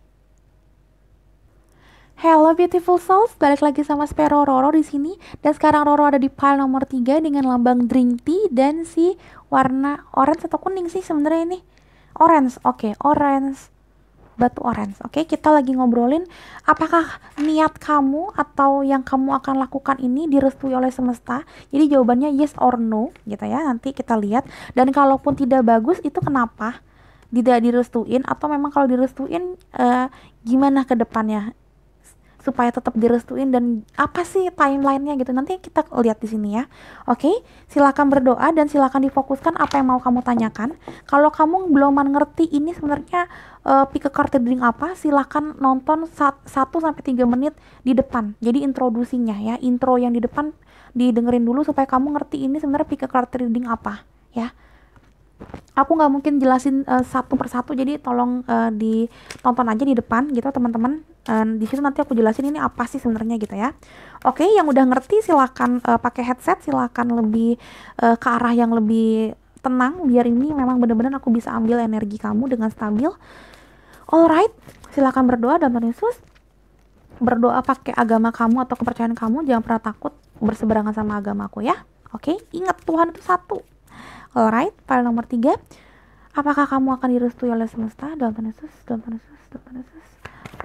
S1: Hello beautiful souls, balik lagi sama Spero Roro di sini. Dan sekarang Roro ada di pile nomor 3 dengan lambang drink tea dan si warna orange atau kuning sih sebenarnya ini. Orange, oke, orange. Batu orange. Oke, kita lagi ngobrolin apakah niat kamu atau yang kamu akan lakukan ini direstui oleh semesta. Jadi jawabannya yes or no gitu ya. Nanti kita lihat. Dan kalaupun tidak bagus, itu kenapa tidak direstuin, atau memang kalau direstuin gimana ke depannya supaya tetap direstuin, dan apa sih timelinenya gitu, nanti kita lihat di sini ya. Oke, silakan berdoa dan silakan difokuskan apa yang mau kamu tanyakan. Kalau kamu belum ngerti ini sebenarnya pick a card reading apa, silakan nonton 1-3 menit di depan. Jadi introduksinya ya, intro yang di depan didengerin dulu supaya kamu ngerti ini sebenarnya pick a card reading apa ya. Aku nggak mungkin jelasin satu persatu, jadi tolong ditonton aja di depan gitu teman-teman. Di situ nanti aku jelasin ini apa sih sebenarnya gitu ya. Oke, yang udah ngerti silakan pakai headset, silakan lebih ke arah yang lebih tenang biar ini memang benar-benar aku bisa ambil energi kamu dengan stabil. Alright, silakan berdoa dalam Tuhan Yesus. Berdoa pakai agama kamu atau kepercayaan kamu, jangan pernah takut berseberangan sama agamaku ya. Oke, ingat Tuhan itu satu. Alright, file nomor 3. Apakah kamu akan direstui oleh semesta? Dalam Tuhan Yesus, dalam Tuhan Yesus, dalam Tuhan Yesus.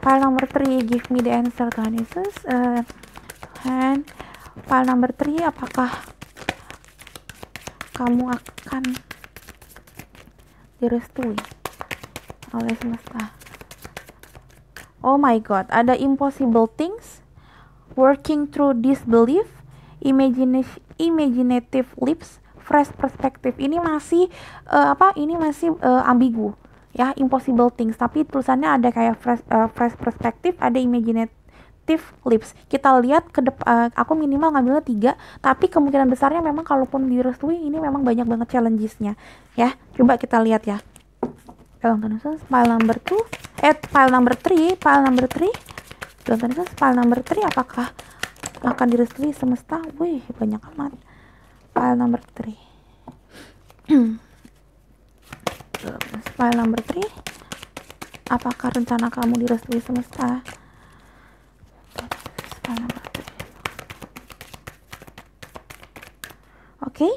S1: File nomor 3, give me the answer Tuhan Yesus. Tuhan, file nomor 3, apakah kamu akan direstui oleh semesta? Oh my God, ada impossible things, working through disbelief, imaginative lips, fresh perspective. Ini masih ambigu ya, impossible things, tapi tulisannya ada kayak fresh perspective, ada imaginative lips. Kita lihat ke depan, aku minimal ngambilnya 3, tapi kemungkinan besarnya memang kalaupun direstui ini memang banyak banget challengesnya ya. Coba kita lihat ya. File number 3, file number 3, apakah akan direstui semesta? Wih, banyak amat. File number 3. File number 3. Apakah rencana kamu direstui semesta? File number 3. Oke.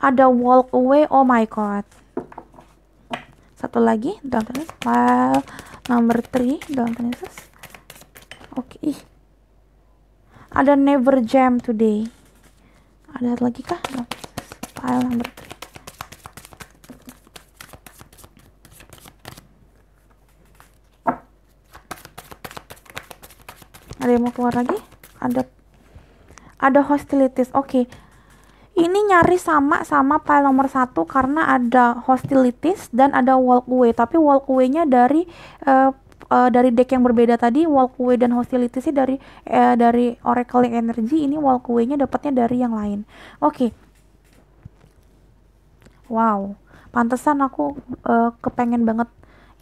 S1: Ada walk away. Oh my god. Satu lagi dalam tenis file number 3 dalam tenis. Oke. Ada never jam today. Ada lagi kah? File number 3. Ada yang mau keluar lagi? Ada hostilities. Oke. Ini nyaris sama file nomor 1 karena ada hostilities dan ada walk away. Tapi walk away-nya dari deck yang berbeda tadi. Walk away dan hostilities dari Oracle Energy. Ini walk away-nya dapatnya dari yang lain. Oke. Wow, pantesan aku kepengen banget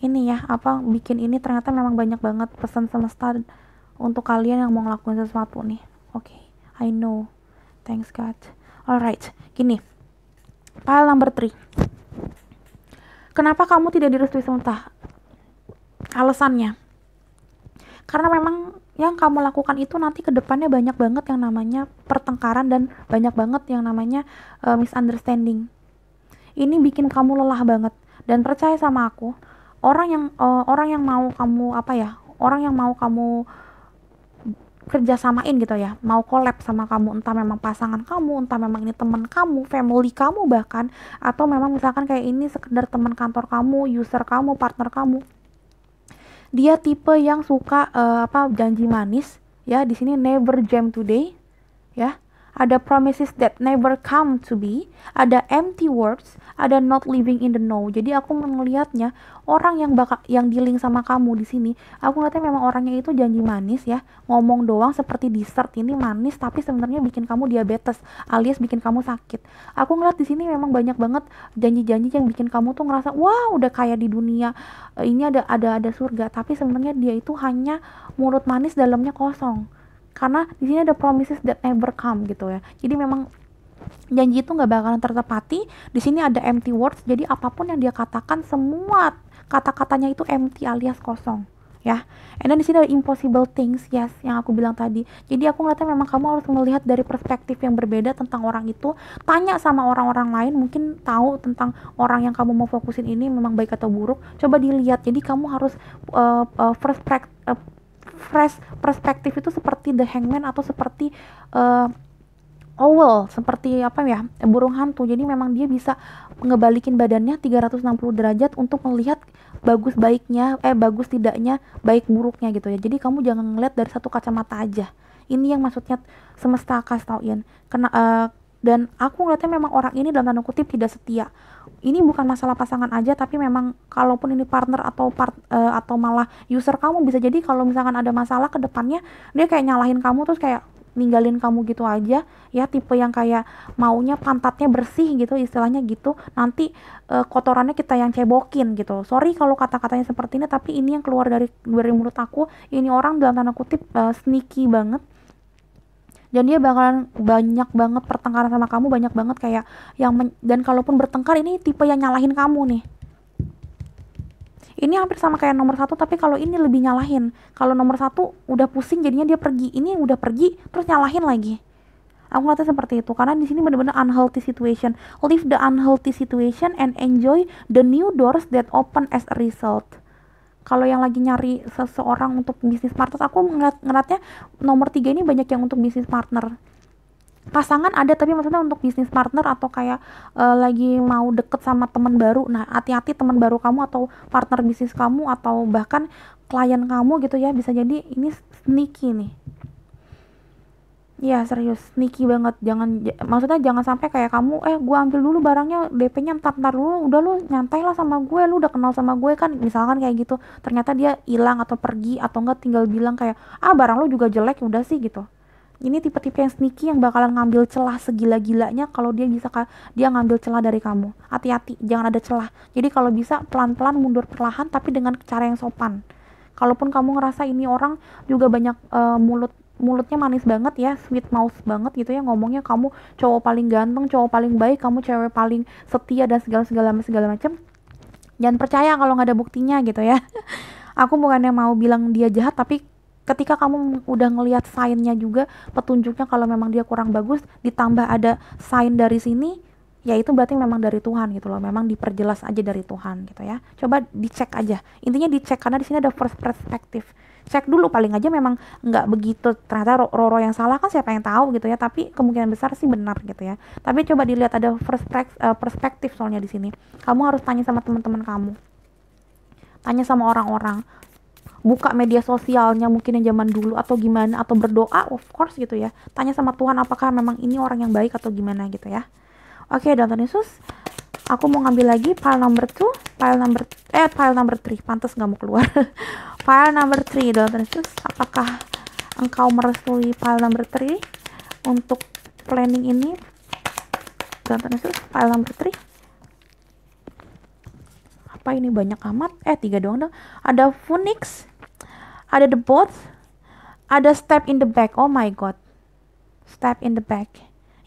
S1: ini ya, bikin ini. Ternyata memang banyak banget pesan semesta untuk kalian yang mau ngelakuin sesuatu nih. Oke, I know. Thanks God. Alright, gini. File number 3. Kenapa kamu tidak direstui semesta? Alasannya, karena memang yang kamu lakukan itu nanti ke depannya banyak banget yang namanya pertengkaran dan banyak banget yang namanya misunderstanding. Ini bikin kamu lelah banget. Dan percaya sama aku, orang yang mau kamu orang yang mau kamu kerja samain gitu ya, mau collab sama kamu, entah memang pasangan kamu, entah memang ini teman kamu, family kamu bahkan, atau memang misalkan kayak ini sekedar teman kantor kamu, user kamu, partner kamu. Dia tipe yang suka janji manis ya. Di sini never jam today ya. Ada promises that never come to be, ada empty words, ada not living in the know. Jadi aku melihatnya orang yang dealing sama kamu di sini, aku ngeliatnya memang orangnya itu janji manis ya, ngomong doang seperti dessert, ini manis tapi sebenarnya bikin kamu diabetes alias bikin kamu sakit. Aku ngeliat di sini memang banyak banget janji-janji yang bikin kamu tuh ngerasa wah udah kayak di dunia ini ada surga, tapi sebenarnya dia itu hanya mulut manis dalamnya kosong. Karena di sini ada promises that never come gitu ya. Jadi memang janji itu nggak bakalan tertepati. Di sini ada empty words. Jadi apapun yang dia katakan, semua kata-katanya itu empty alias kosong ya. And then di sini ada impossible things, yes, yang aku bilang tadi. Jadi aku ngeliatnya memang kamu harus melihat dari perspektif yang berbeda tentang orang itu. Tanya sama orang-orang lain, mungkin tahu tentang orang yang kamu mau fokusin ini memang baik atau buruk. Coba dilihat. Jadi kamu harus fresh perspektif itu seperti the hangman atau seperti owl, seperti burung hantu. Jadi memang dia bisa ngebalikin badannya 360 derajat untuk melihat bagus tidaknya, baik buruknya gitu ya. Jadi kamu jangan ngeliat dari satu kacamata aja. Ini yang maksudnya semesta kasih tauin. Dan aku ngeliatnya memang orang ini dalam tanda kutip tidak setia. Ini bukan masalah pasangan aja, tapi memang kalaupun ini partner atau malah user kamu, bisa jadi kalau misalkan ada masalah ke depannya dia kayak nyalahin kamu terus kayak ninggalin kamu gitu aja ya. Tipe yang kayak maunya pantatnya bersih gitu, istilahnya gitu. Nanti kotorannya kita yang cebokin gitu. Sorry kalau kata-katanya seperti ini, tapi ini yang keluar dari mulut aku. Ini orang dalam tanda kutip sneaky banget. Dan dia bakalan banyak banget pertengkaran sama kamu, banyak banget kayak dan kalaupun bertengkar ini tipe yang nyalahin kamu nih. Ini hampir sama kayak nomor 1, tapi kalau ini lebih nyalahin. Kalau nomor 1 udah pusing jadinya dia pergi, ini udah pergi terus nyalahin lagi. Aku ngeliatnya seperti itu karena di sini benar-benar unhealthy situation. Leave the unhealthy situation and enjoy the new doors that open as a result. Kalau yang lagi nyari seseorang untuk bisnis partner, aku ngeliatnya nomor 3 ini banyak yang untuk bisnis partner. Pasangan ada, tapi maksudnya untuk bisnis partner atau kayak lagi mau deket sama teman baru. Nah, hati-hati teman baru kamu atau partner bisnis kamu atau bahkan klien kamu gitu ya, bisa jadi ini sneaky nih. Iya serius, sneaky banget. Maksudnya jangan sampai kayak kamu, gue ambil dulu barangnya, DP-nya ntar dulu, udah lu nyantai lah sama gue, lu udah kenal sama gue kan, misalkan kayak gitu. Ternyata dia hilang atau pergi atau enggak tinggal bilang kayak, barang lu juga jelek, udah sih gitu. Ini tipe-tipe yang sneaky yang bakalan ngambil celah segila-gilanya kalau dia ngambil celah dari kamu. Hati-hati, jangan ada celah. Jadi kalau bisa pelan-pelan mundur perlahan tapi dengan cara yang sopan. Kalaupun kamu ngerasa ini orang juga banyak mulut mulutnya manis banget ya, sweet mouth banget gitu ya, ngomongnya kamu cowok paling ganteng, cowok paling baik, kamu cewek paling setia dan segala macam. Jangan percaya kalau nggak ada buktinya gitu ya. Aku bukannya mau bilang dia jahat, tapi ketika kamu udah ngelihat sign-nya juga, petunjuknya kalau memang dia kurang bagus, ditambah ada sign dari sini, ya itu berarti memang dari Tuhan gitu loh. Memang diperjelas aja dari Tuhan gitu ya. Coba dicek aja. Intinya dicek, karena di sini ada first perspective. Cek dulu, paling aja memang nggak begitu, ternyata Roro yang salah kan siapa yang tahu gitu ya, tapi kemungkinan besar sih benar gitu ya. Tapi coba dilihat, ada first perspektif soalnya di sini. Kamu harus tanya sama teman-teman kamu, tanya sama orang-orang, buka media sosialnya mungkin yang zaman dulu atau gimana, atau berdoa of course gitu ya, tanya sama Tuhan apakah memang ini orang yang baik atau gimana gitu ya. Oke, dan Tuhan Yesus, aku mau ngambil lagi file number 2, file number 3, pantas nggak mau keluar. File number 3, dan Tuhan Yesus, apakah engkau merestui file number 3 untuk planning ini? Dan Tuhan Yesus, file number 3, apa ini banyak amat, 3 doang dong. Ada Phoenix, ada the boat, ada step in the back, oh my god, step in the back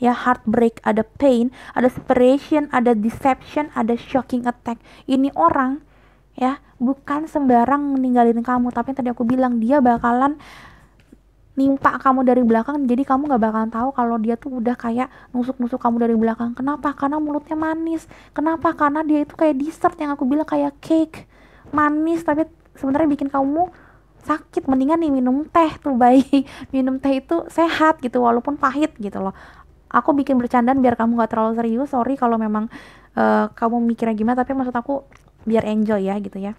S1: ya, heartbreak, ada pain, ada separation, ada deception, ada shocking attack. Ini orang ya bukan sembarang meninggalin kamu, tapi yang tadi aku bilang, dia bakalan nimpa kamu dari belakang, jadi kamu gak bakalan tahu kalau dia tuh udah kayak nusuk-nusuk kamu dari belakang. Kenapa? Karena mulutnya manis. Kenapa? Karena dia itu kayak dessert, yang aku bilang kayak cake, manis tapi sebenarnya bikin kamu sakit. Mendingan nih minum teh tuh baik. Minum teh itu sehat gitu, walaupun pahit gitu loh. Aku bikin bercandaan biar kamu gak terlalu serius, sorry kalau memang kamu mikirnya gimana, tapi maksud aku biar enjoy ya gitu ya.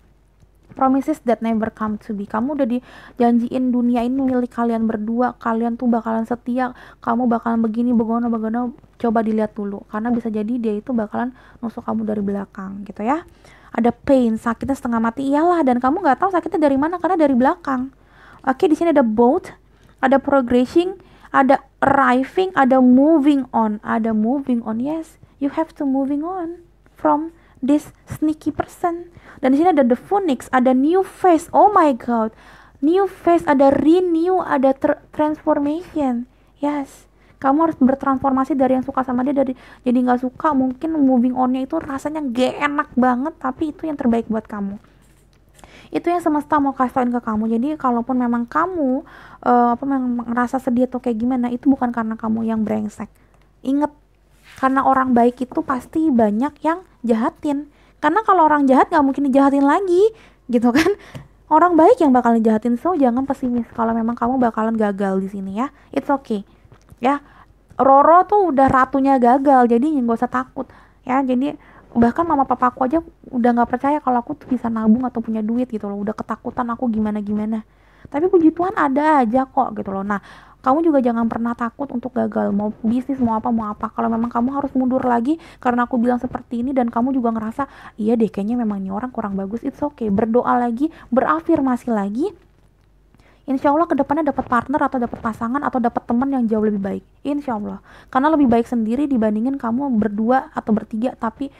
S1: Promises that never come to be. Kamu udah dijanjiin dunia ini milik kalian berdua, kalian tuh bakalan setia, kamu bakalan begini, begono. Coba dilihat dulu, karena bisa jadi dia itu bakalan nusuk kamu dari belakang gitu ya. Ada pain, sakitnya setengah mati, iyalah, dan kamu nggak tahu sakitnya dari mana karena dari belakang. Oke, di sini ada both, ada progressing, ada arriving, ada moving on, yes, you have to moving on from this sneaky person. Dan di sini ada the phoenix, ada new face, oh my god, new face, ada renew, ada transformation. Yes, kamu harus bertransformasi dari yang suka sama dia, dari jadi nggak suka, mungkin moving onnya itu rasanya gak enak banget, tapi itu yang terbaik buat kamu. Itu yang semesta mau kasih ke kamu. Jadi kalaupun memang kamu memang ngerasa sedih atau kayak gimana, itu bukan karena kamu yang brengsek. Ingat, karena orang baik itu pasti banyak yang jahatin. Karena kalau orang jahat gak mungkin dijahatin lagi gitu kan. Orang baik yang bakal dijahatin. So jangan pesimis kalau memang kamu bakalan gagal di sini ya. It's okay ya. Roro tuh udah ratunya gagal, jadi gak usah takut ya. Jadi bahkan mama papaku aja udah gak percaya kalau aku tuh bisa nabung atau punya duit gitu loh. Udah ketakutan aku gimana. Tapi puji Tuhan ada aja kok gitu loh. Nah, kamu juga jangan pernah takut untuk gagal, mau bisnis, mau apa. Kalau memang kamu harus mundur lagi karena aku bilang seperti ini, dan kamu juga ngerasa, iya deh kayaknya memang ini orang kurang bagus, it's okay. Berdoa lagi, berafirmasi lagi. Insya Allah kedepannya dapat partner atau dapat pasangan atau dapat teman yang jauh lebih baik. Insya Allah. Karena lebih baik sendiri dibandingin kamu berdua atau bertiga, tapi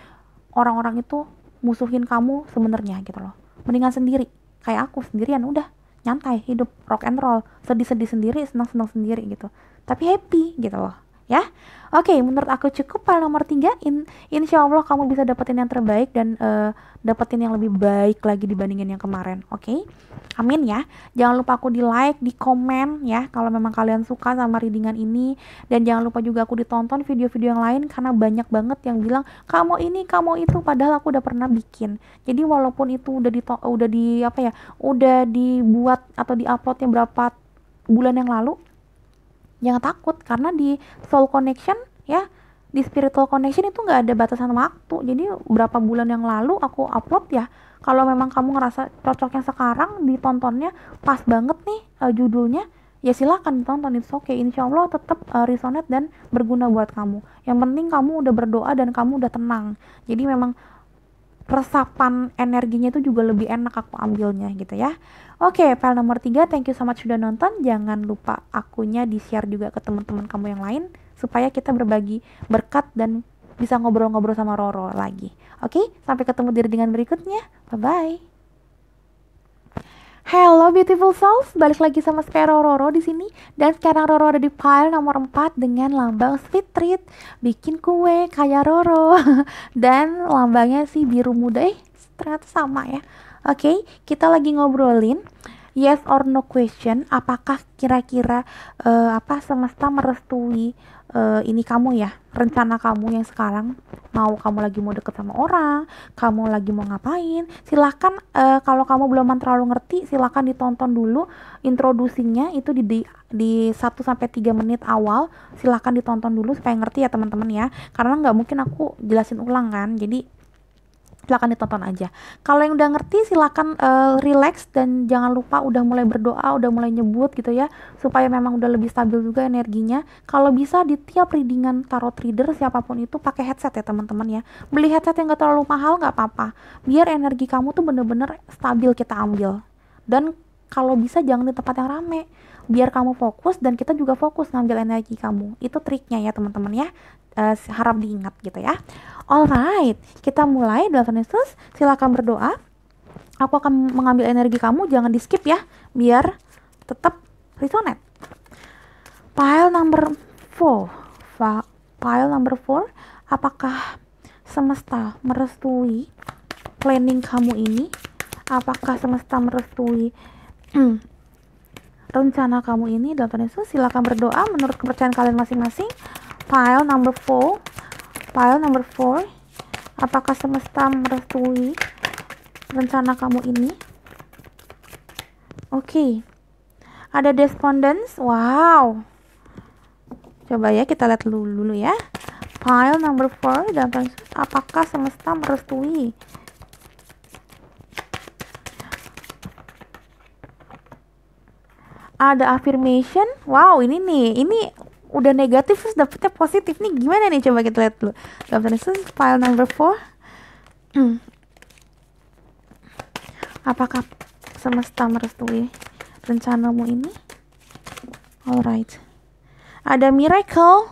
S1: orang-orang itu musuhin kamu sebenarnya gitu loh. Mendingan sendiri, kayak aku sendirian, udah nyantai, hidup rock and roll, sedih-sedih sendiri, senang-senang sendiri gitu, tapi happy gitu loh ya. Oke, menurut aku cukup file nomor 3. Insya Allah kamu bisa dapetin yang terbaik dan dapetin yang lebih baik lagi dibandingin yang kemarin. Oke, amin ya. Jangan lupa aku di like, di komen ya kalau memang kalian suka sama readingan ini, dan jangan lupa juga aku ditonton video-video yang lain, karena banyak banget yang bilang kamu ini kamu itu, padahal aku udah pernah bikin. Jadi walaupun itu udah dibuat atau diuploadnya berapa bulan yang lalu, jangan takut, karena di soul connection ya, di spiritual connection itu nggak ada batasan waktu. Jadi berapa bulan yang lalu aku upload ya, kalau memang kamu ngerasa cocoknya sekarang ditontonnya pas banget nih judulnya, ya silakan ditonton, it's okay. Insya Allah tetap resonate dan berguna buat kamu. Yang penting kamu udah berdoa dan kamu udah tenang, jadi memang resapan energinya itu juga lebih enak aku ambilnya gitu ya. Oke, file nomor 3, thank you so much sudah nonton. Jangan lupa akunnya di-share juga ke teman-teman kamu yang lain, supaya kita berbagi berkat dan bisa ngobrol-ngobrol sama Roro lagi. Oke, sampai ketemu di readingan berikutnya. Bye-bye. Hello beautiful souls, balik lagi sama Spero Roro di sini. Dan sekarang Roro ada di pile nomor 4 dengan lambang sweet treat, bikin kue kayak Roro. Dan lambangnya sih biru muda, ternyata sama ya. Oke, kita lagi ngobrolin yes or no question. Apakah kira-kira semesta merestui ini kamu ya, rencana kamu yang sekarang, kamu lagi mau deket sama orang, kamu lagi mau ngapain, silahkan kalau kamu belum terlalu ngerti, silahkan ditonton dulu introduksinya itu di 1-3 menit awal, silahkan ditonton dulu supaya ngerti ya teman-teman ya, karena nggak mungkin aku jelasin ulang kan, jadi silakan ditonton aja. Kalau yang udah ngerti silakan relax dan jangan lupa udah mulai berdoa, udah mulai nyebut gitu ya, supaya memang udah lebih stabil juga energinya. Kalau bisa di tiap readingan tarot reader siapapun itu pakai headset ya teman-teman ya. Beli headset yang gak terlalu mahal nggak apa-apa. Biar energi kamu tuh bener-bener stabil kita ambil. Dan kalau bisa jangan di tempat yang rame. Biar kamu fokus dan kita juga fokus ngambil energi kamu. Itu triknya ya teman-teman ya. Harap diingat gitu ya. Alright, kita mulai dalam Yesus. Silakan berdoa. Aku akan mengambil energi kamu, jangan di skip ya, biar tetap resonate. Pile number 4. Pile number 4. Apakah semesta merestui planning kamu ini? Apakah semesta merestui rencana kamu ini dalam Yesus? Silakan berdoa menurut kepercayaan kalian masing-masing. Pile number 4. Pile number 4. Apakah semesta merestui rencana kamu ini? Oke. Ada despondence. Wow. Coba ya kita lihat dulu ya. Pile number 4. Apakah semesta merestui? Ada affirmation. Wow, ini nih. Ini udah negatif terus dapetnya positif nih, gimana nih, coba kita lihat dulu. File number 4. Apakah semesta merestui rencanamu ini? Alright, ada miracle.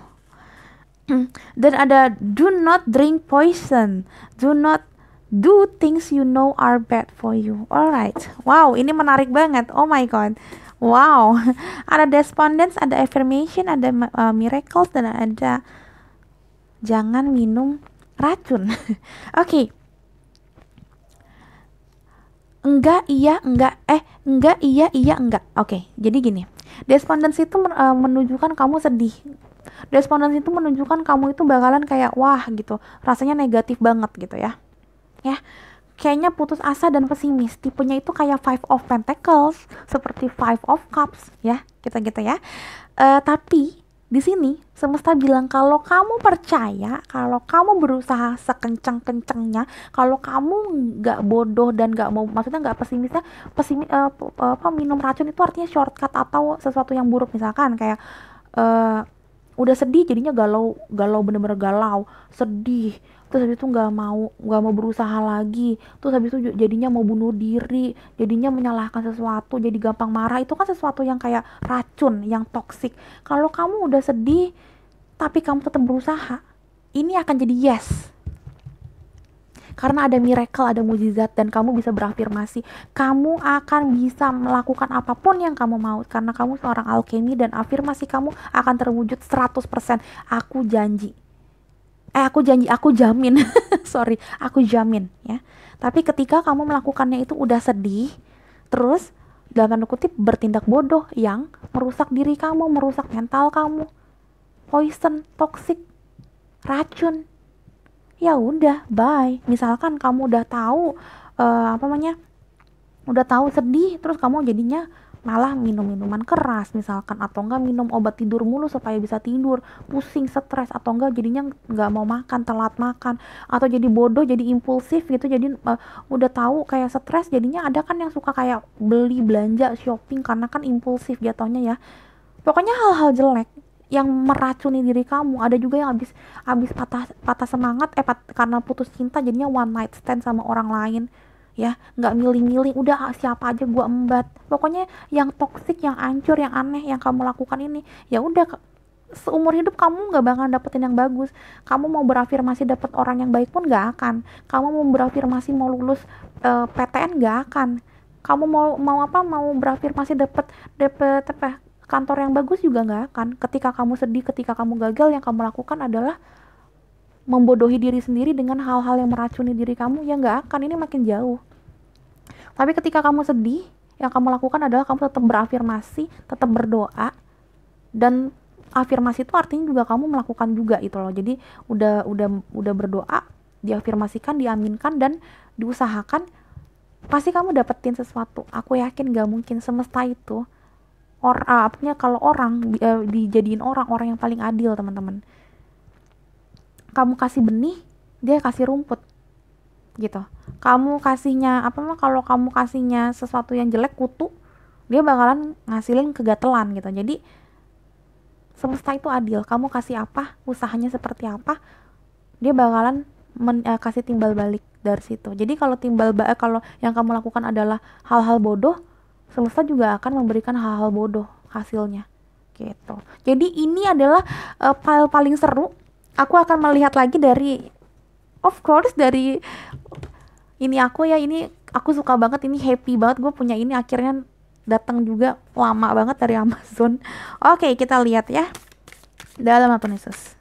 S1: Dan ada do not drink poison, do not do things you know are bad for you. Alright, wow, ini menarik banget. Oh my god. Wow, ada despondence, ada affirmation, ada miracles, dan ada jangan minum racun. Oke. Enggak, iya, enggak. Enggak, iya, enggak. Oke, jadi gini. Despondence itu menunjukkan kamu sedih. Despondence itu menunjukkan kamu itu bakalan kayak wah gitu. Rasanya negatif banget gitu ya. Ya. Kayaknya putus asa dan pesimis. Tipenya itu kayak 5 of Pentacles, seperti 5 of Cups ya, gitu ya. Tapi di sini semesta bilang kalau kamu percaya, kalau kamu berusaha sekencang-kencangnya, kalau kamu nggak bodoh dan nggak mau, maksudnya nggak minum racun itu artinya shortcut atau sesuatu yang buruk, misalkan kayak udah sedih jadinya galau bener-bener galau, sedih, terus habis itu nggak mau berusaha lagi, terus habis itu jadinya mau bunuh diri, jadinya menyalahkan sesuatu, jadi gampang marah. Itu kan sesuatu yang kayak racun, yang toksik. Kalau kamu udah sedih tapi kamu tetap berusaha, ini akan jadi yes, karena ada miracle, ada mujizat, dan kamu bisa berafirmasi kamu akan bisa melakukan apapun yang kamu mau, karena kamu seorang alkemi dan afirmasi kamu akan terwujud 100%. Aku jamin sorry, aku jamin ya. Tapi ketika kamu melakukannya itu udah sedih, terus dalam tanda kutip bertindak bodoh yang merusak diri kamu, merusak mental kamu, poison, toxic, racun, ya udah bye. Misalkan kamu udah tahu udah tahu sedih, terus kamu jadinya malah minum minuman keras misalkan, atau enggak minum obat tidur mulu supaya bisa tidur, pusing, stres, atau enggak jadinya nggak mau makan, telat makan, atau jadi bodoh, jadi impulsif gitu. Jadi udah tahu kayak stres, jadinya ada kan yang suka kayak beli, belanja, shopping karena kan impulsif jatuhnya ya. Pokoknya hal-hal jelek yang meracuni diri kamu. Ada juga yang habis patah semangat karena putus cinta, jadinya one night stand sama orang lain ya, nggak milih-milih, udah siapa aja gua embat. Pokoknya yang toksik, yang hancur, yang aneh yang kamu lakukan ini, ya udah seumur hidup kamu nggak bakal dapetin yang bagus. Kamu mau berafirmasi dapet orang yang baik pun nggak akan. Kamu mau berafirmasi mau lulus PTN nggak akan. Kamu mau apa, mau berafirmasi dapat apa, kantor yang bagus juga nggak akan. Ketika kamu sedih, ketika kamu gagal, yang kamu lakukan adalah membodohi diri sendiri dengan hal-hal yang meracuni diri kamu, ya nggak akan, ini makin jauh. Tapi ketika kamu sedih, yang kamu lakukan adalah kamu tetap berafirmasi, tetap berdoa, dan afirmasi itu artinya juga kamu melakukan juga itu loh. Jadi udah berdoa, diafirmasikan, diaminkan, dan diusahakan, pasti kamu dapetin sesuatu. Aku yakin gak mungkin semesta itu artinya kalau orang dijadiin orang yang paling adil, teman-teman. Kamu kasih benih, dia kasih rumput gitu. Kamu kasihnya kalau kamu kasihnya sesuatu yang jelek, kutu, dia bakalan ngasilin kegatelan gitu. Jadi semesta itu adil. Kamu kasih apa, usahanya seperti apa, dia bakalan kasih timbal balik dari situ. Jadi kalau kalau yang kamu lakukan adalah hal-hal bodoh, semesta juga akan memberikan hal-hal bodoh hasilnya gitu. Jadi ini adalah file paling seru. Aku akan melihat lagi dari, of course, dari ini aku suka banget, ini happy banget gue punya ini, akhirnya datang juga, lama banget dari Amazon. Oke, kita lihat ya dalam akun Yesus.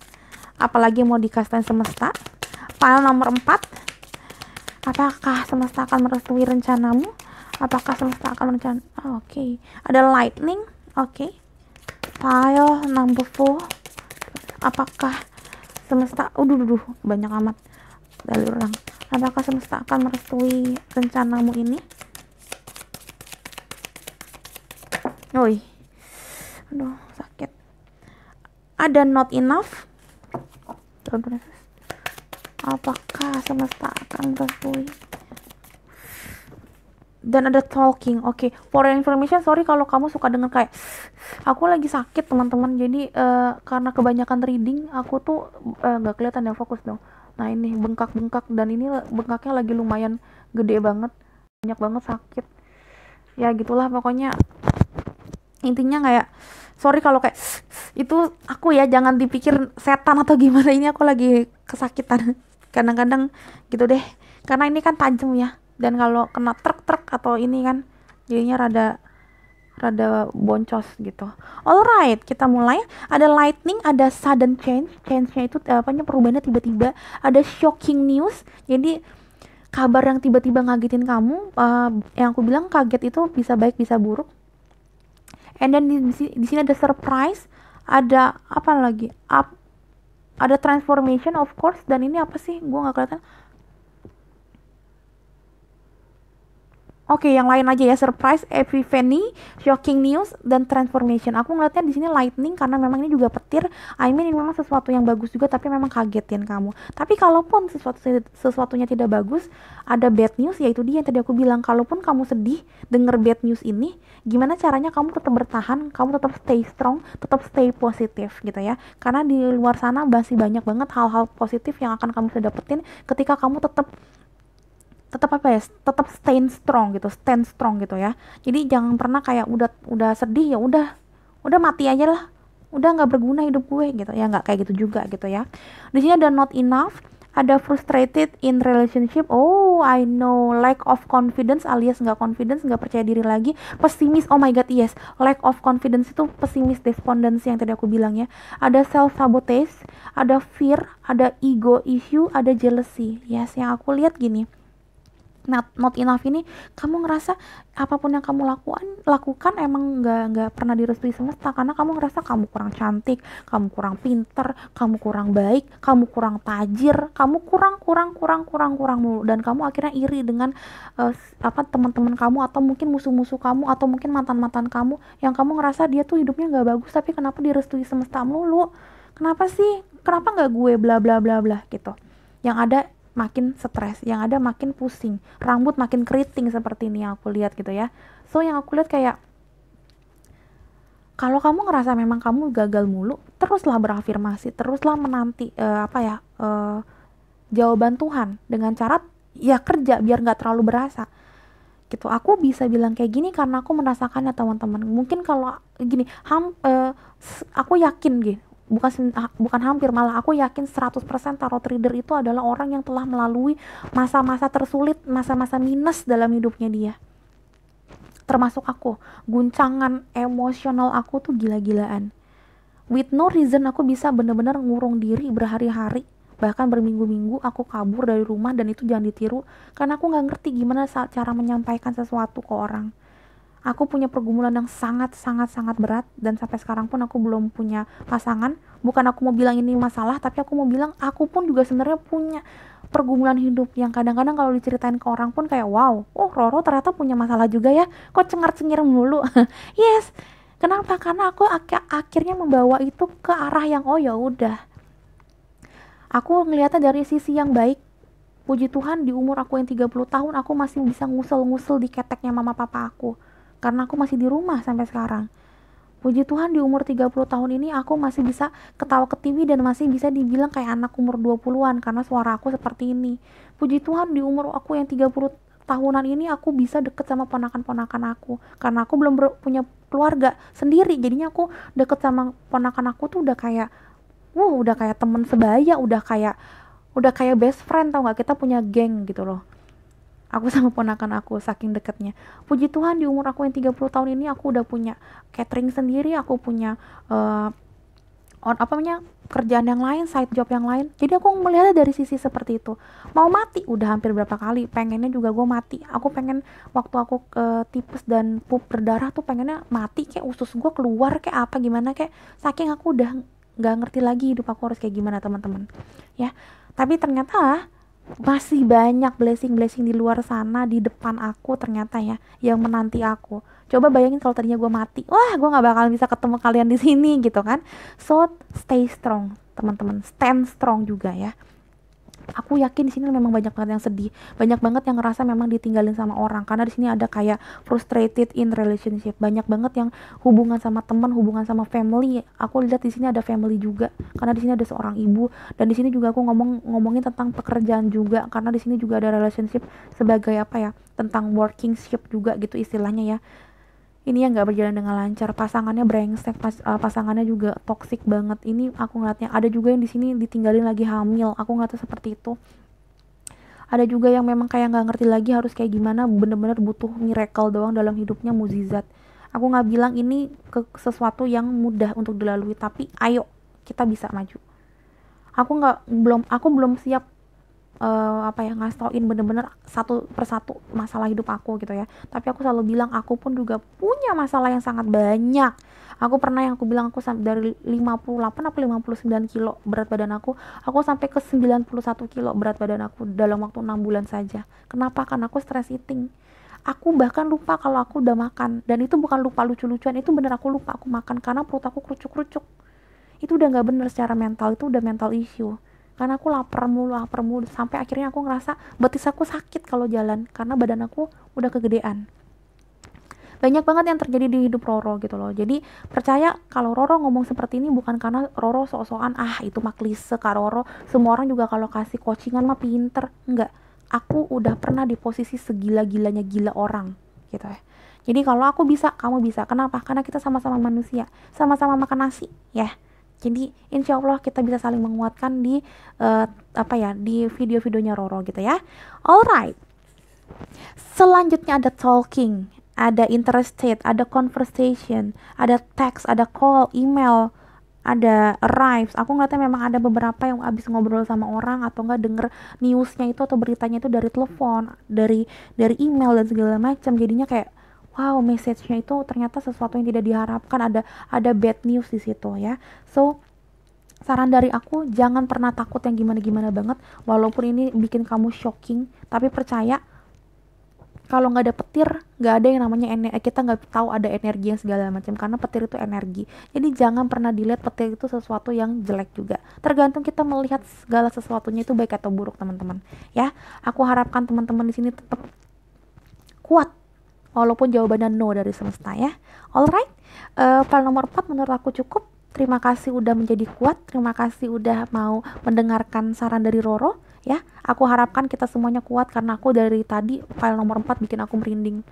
S1: Apalagi mau dikasih semesta. File nomor 4. Apakah semesta akan merestui rencanamu? Apakah semesta akan Oke. Ada lightning. Oke. File number 4. Apakah semesta banyak amat dari ulang. Apakah semesta akan merestui rencanamu ini? Woi. Aduh, sakit. Ada not enough. Apakah semesta akan merestui? Dan ada talking. Oke. For your information, sorry kalau kamu suka denger kayak aku lagi sakit, teman-teman. Jadi karena kebanyakan reading, aku tuh nggak kelihatan ya, fokus dong. Nah ini bengkak-bengkak, dan ini bengkaknya lagi lumayan gede banget, banyak banget sakit. Ya gitulah pokoknya. Intinya kayak sorry kalau kayak itu aku ya, jangan dipikir setan atau gimana, ini aku lagi kesakitan. Kadang-kadang gitu deh, karena ini kan tajam ya, dan kalau kena truk atau ini kan jadinya rada boncos gitu. Alright, kita mulai. Ada lightning, ada sudden change-nya itu perubahannya tiba-tiba. Ada shocking news, jadi kabar yang tiba-tiba ngagetin kamu. Yang aku bilang kaget itu bisa baik bisa buruk. And then di sini ada surprise, ada apa lagi? Ada transformation, of course. Dan ini apa sih? Gue nggak kelihatan. Oke, yang lain aja ya. Surprise, epiphany, shocking news, dan transformation. Aku ngeliatnya di sini lightning karena memang ini juga petir. I mean ini memang sesuatu yang bagus juga, tapi memang kagetin kamu. Tapi kalaupun sesuatunya tidak bagus, ada bad news, yaitu dia yang tadi aku bilang. Kalaupun kamu sedih denger bad news ini, gimana caranya kamu tetap bertahan, kamu tetap stay strong, tetap stay positif gitu ya. Karena di luar sana masih banyak banget hal-hal positif yang akan kamu bisa dapetin ketika kamu tetap stand strong gitu ya. Jadi jangan pernah kayak udah sedih ya udah mati aja lah, udah nggak berguna hidup gue gitu ya, nggak kayak gitu juga gitu ya. Di sini ada not enough, ada frustrated in relationship. Oh I know, lack of confidence alias nggak percaya diri lagi, pesimis. Oh my god, yes, lack of confidence itu pesimis, despondency yang tadi aku bilang ya. Ada self sabotage, ada fear, ada ego issue, ada jealousy. Yes, yang aku lihat gini, not enough ini kamu ngerasa apapun yang kamu lakukan emang nggak pernah direstui semesta, karena kamu ngerasa kamu kurang cantik, kamu kurang pinter, kamu kurang baik, kamu kurang tajir, kamu kurang mulu, dan kamu akhirnya iri dengan teman-teman kamu, atau mungkin musuh-musuh kamu, atau mungkin mantan-mantan kamu yang kamu ngerasa dia tuh hidupnya nggak bagus, tapi kenapa direstui semesta mulu, kenapa nggak gue, bla bla bla bla gitu. Yang ada makin stres, yang ada makin pusing, rambut makin keriting, seperti ini yang aku lihat gitu ya. So yang aku lihat kayak kalau kamu ngerasa memang kamu gagal mulu, teruslah berafirmasi, teruslah menanti jawaban Tuhan dengan cara ya kerja biar nggak terlalu berasa gitu. Aku bisa bilang kayak gini karena aku merasakannya, teman-teman. Mungkin kalau gini aku yakin gitu, bukan hampir, malah aku yakin 100% tarot reader itu adalah orang yang telah melalui masa-masa tersulit, masa-masa minus dalam hidupnya dia. termasuk aku. Guncangan emosional aku tuh gila-gilaan. With no reason aku bisa bener-bener ngurung diri berhari-hari, bahkan berminggu-minggu aku kabur dari rumah, dan itu jangan ditiru karena aku nggak ngerti gimana cara menyampaikan sesuatu ke orang. Aku punya pergumulan yang sangat berat, dan sampai sekarang pun aku belum punya pasangan. Bukan aku mau bilang ini masalah, tapi aku mau bilang aku pun juga sebenarnya punya pergumulan hidup yang kadang-kadang kalau diceritain ke orang pun kayak wow, oh Roro ternyata punya masalah juga ya, kok cengar-cengir mulu. Yes, kenapa? Karena aku akhirnya membawa itu ke arah yang oh ya udah. Aku ngeliatnya dari sisi yang baik. Puji Tuhan di umur aku yang 30 tahun aku masih bisa ngusel-ngusel di keteknya mama papa aku. Karena aku masih di rumah sampai sekarang. Puji Tuhan di umur 30 tahun ini aku masih bisa ketawa ketiwi dan masih bisa dibilang kayak anak umur 20-an karena suara aku seperti ini. Puji Tuhan di umur aku yang 30 tahunan ini aku bisa deket sama ponakan-ponakan aku. Karena aku belum punya keluarga sendiri, jadinya aku deket sama ponakan aku tuh udah kayak udah kayak temen sebaya, udah kayak best friend, tau gak, kita punya geng gitu loh. Aku sama ponakan aku saking deketnya. Puji Tuhan di umur aku yang 30 tahun ini aku udah punya catering sendiri, aku punya kerjaan yang lain, side job yang lain. Jadi aku melihatnya dari sisi seperti itu. Mau mati udah hampir berapa kali, pengennya juga gue mati. Aku pengen waktu aku tipes dan pup berdarah tuh pengennya mati, kayak usus gue keluar kayak apa gimana, kayak saking aku udah nggak ngerti lagi hidup aku harus kayak gimana teman-teman ya. Tapi ternyata masih banyak blessing di luar sana di depan aku ternyata ya, yang menanti aku. Coba bayangin kalau tadinya gue mati, wah gue nggak bakal bisa ketemu kalian di sini gitu kan. So stay strong teman-teman, stand strong juga ya. Aku yakin di sini memang banyak banget yang sedih, banyak banget yang ngerasa memang ditinggalin sama orang, karena di sini ada kayak frustrated in relationship, banyak banget yang hubungan sama teman, hubungan sama family. Aku lihat di sini ada family juga, karena di sini ada seorang ibu, dan di sini juga aku ngomongin tentang pekerjaan juga, karena di sini juga ada relationship sebagai apa ya, tentang working ship juga gitu istilahnya ya. Ini yang nggak berjalan dengan lancar, pasangannya brengsek, pasangannya juga toksik banget. Ini aku ngeliatnya ada juga yang di sini ditinggalin lagi hamil, aku ngeliatnya seperti itu. Ada juga yang memang kayak nggak ngerti lagi harus kayak gimana, bener-bener butuh miracle doang dalam hidupnya, mukjizat. Aku nggak bilang ini sesuatu yang mudah untuk dilalui, tapi ayo kita bisa maju. Aku belum siap ngasih tauin bener-bener satu persatu masalah hidup aku gitu ya, tapi aku selalu bilang aku pun juga punya masalah yang sangat banyak. Aku pernah yang aku bilang aku dari 58 atau 59 kilo berat badan aku sampai ke 91 kilo berat badan aku dalam waktu 6 bulan saja. Kenapa? Karena aku stress eating. Aku bahkan lupa kalau aku udah makan, dan itu bukan lupa lucu-lucuan, itu bener aku lupa aku makan karena perut aku kerucuk-kerucuk. Itu udah gak bener secara mental, itu udah mental issue. Karena aku lapar mulu sampai akhirnya aku ngerasa betis aku sakit kalau jalan karena badan aku udah kegedean. Banyak banget yang terjadi di hidup Roro gitu loh. Jadi percaya kalau Roro ngomong seperti ini bukan karena Roro sok-sokan itu mah klise Kak Roro, semua orang juga kalau kasih coachingan mah pinter. Enggak, aku udah pernah di posisi segila-gilanya gila orang gitu ya. Jadi kalau aku bisa, kamu bisa. Kenapa? Karena kita sama-sama manusia, sama-sama makan nasi ya. Jadi insya Allah kita bisa saling menguatkan di di video-videonya Roro gitu ya. Alright. Selanjutnya ada talking, ada interested, ada conversation, ada text, ada call, email, ada arrives. Aku ngeliatnya memang ada beberapa yang abis ngobrol sama orang atau enggak denger newsnya itu atau beritanya itu dari telepon, dari email dan segala macam. Jadinya kayak wow, message-nya itu ternyata sesuatu yang tidak diharapkan, ada bad news di situ ya. So saran dari aku, jangan pernah takut yang gimana-gimana banget, walaupun ini bikin kamu shocking, tapi percaya kalau nggak ada petir, nggak ada yang namanya kita nggak tahu ada energi yang segala macam, karena petir itu energi. Jadi jangan pernah dilihat petir itu sesuatu yang jelek juga. Tergantung kita melihat segala sesuatunya itu baik atau buruk teman-teman. Ya, aku harapkan teman-teman di sini tetap kuat walaupun jawabannya no dari semesta ya. Alright, file nomor 4 menurut aku cukup. Terima kasih udah menjadi kuat, terima kasih udah mau mendengarkan saran dari Roro ya. Aku harapkan kita semuanya kuat, karena aku dari tadi file nomor 4 bikin aku merinding.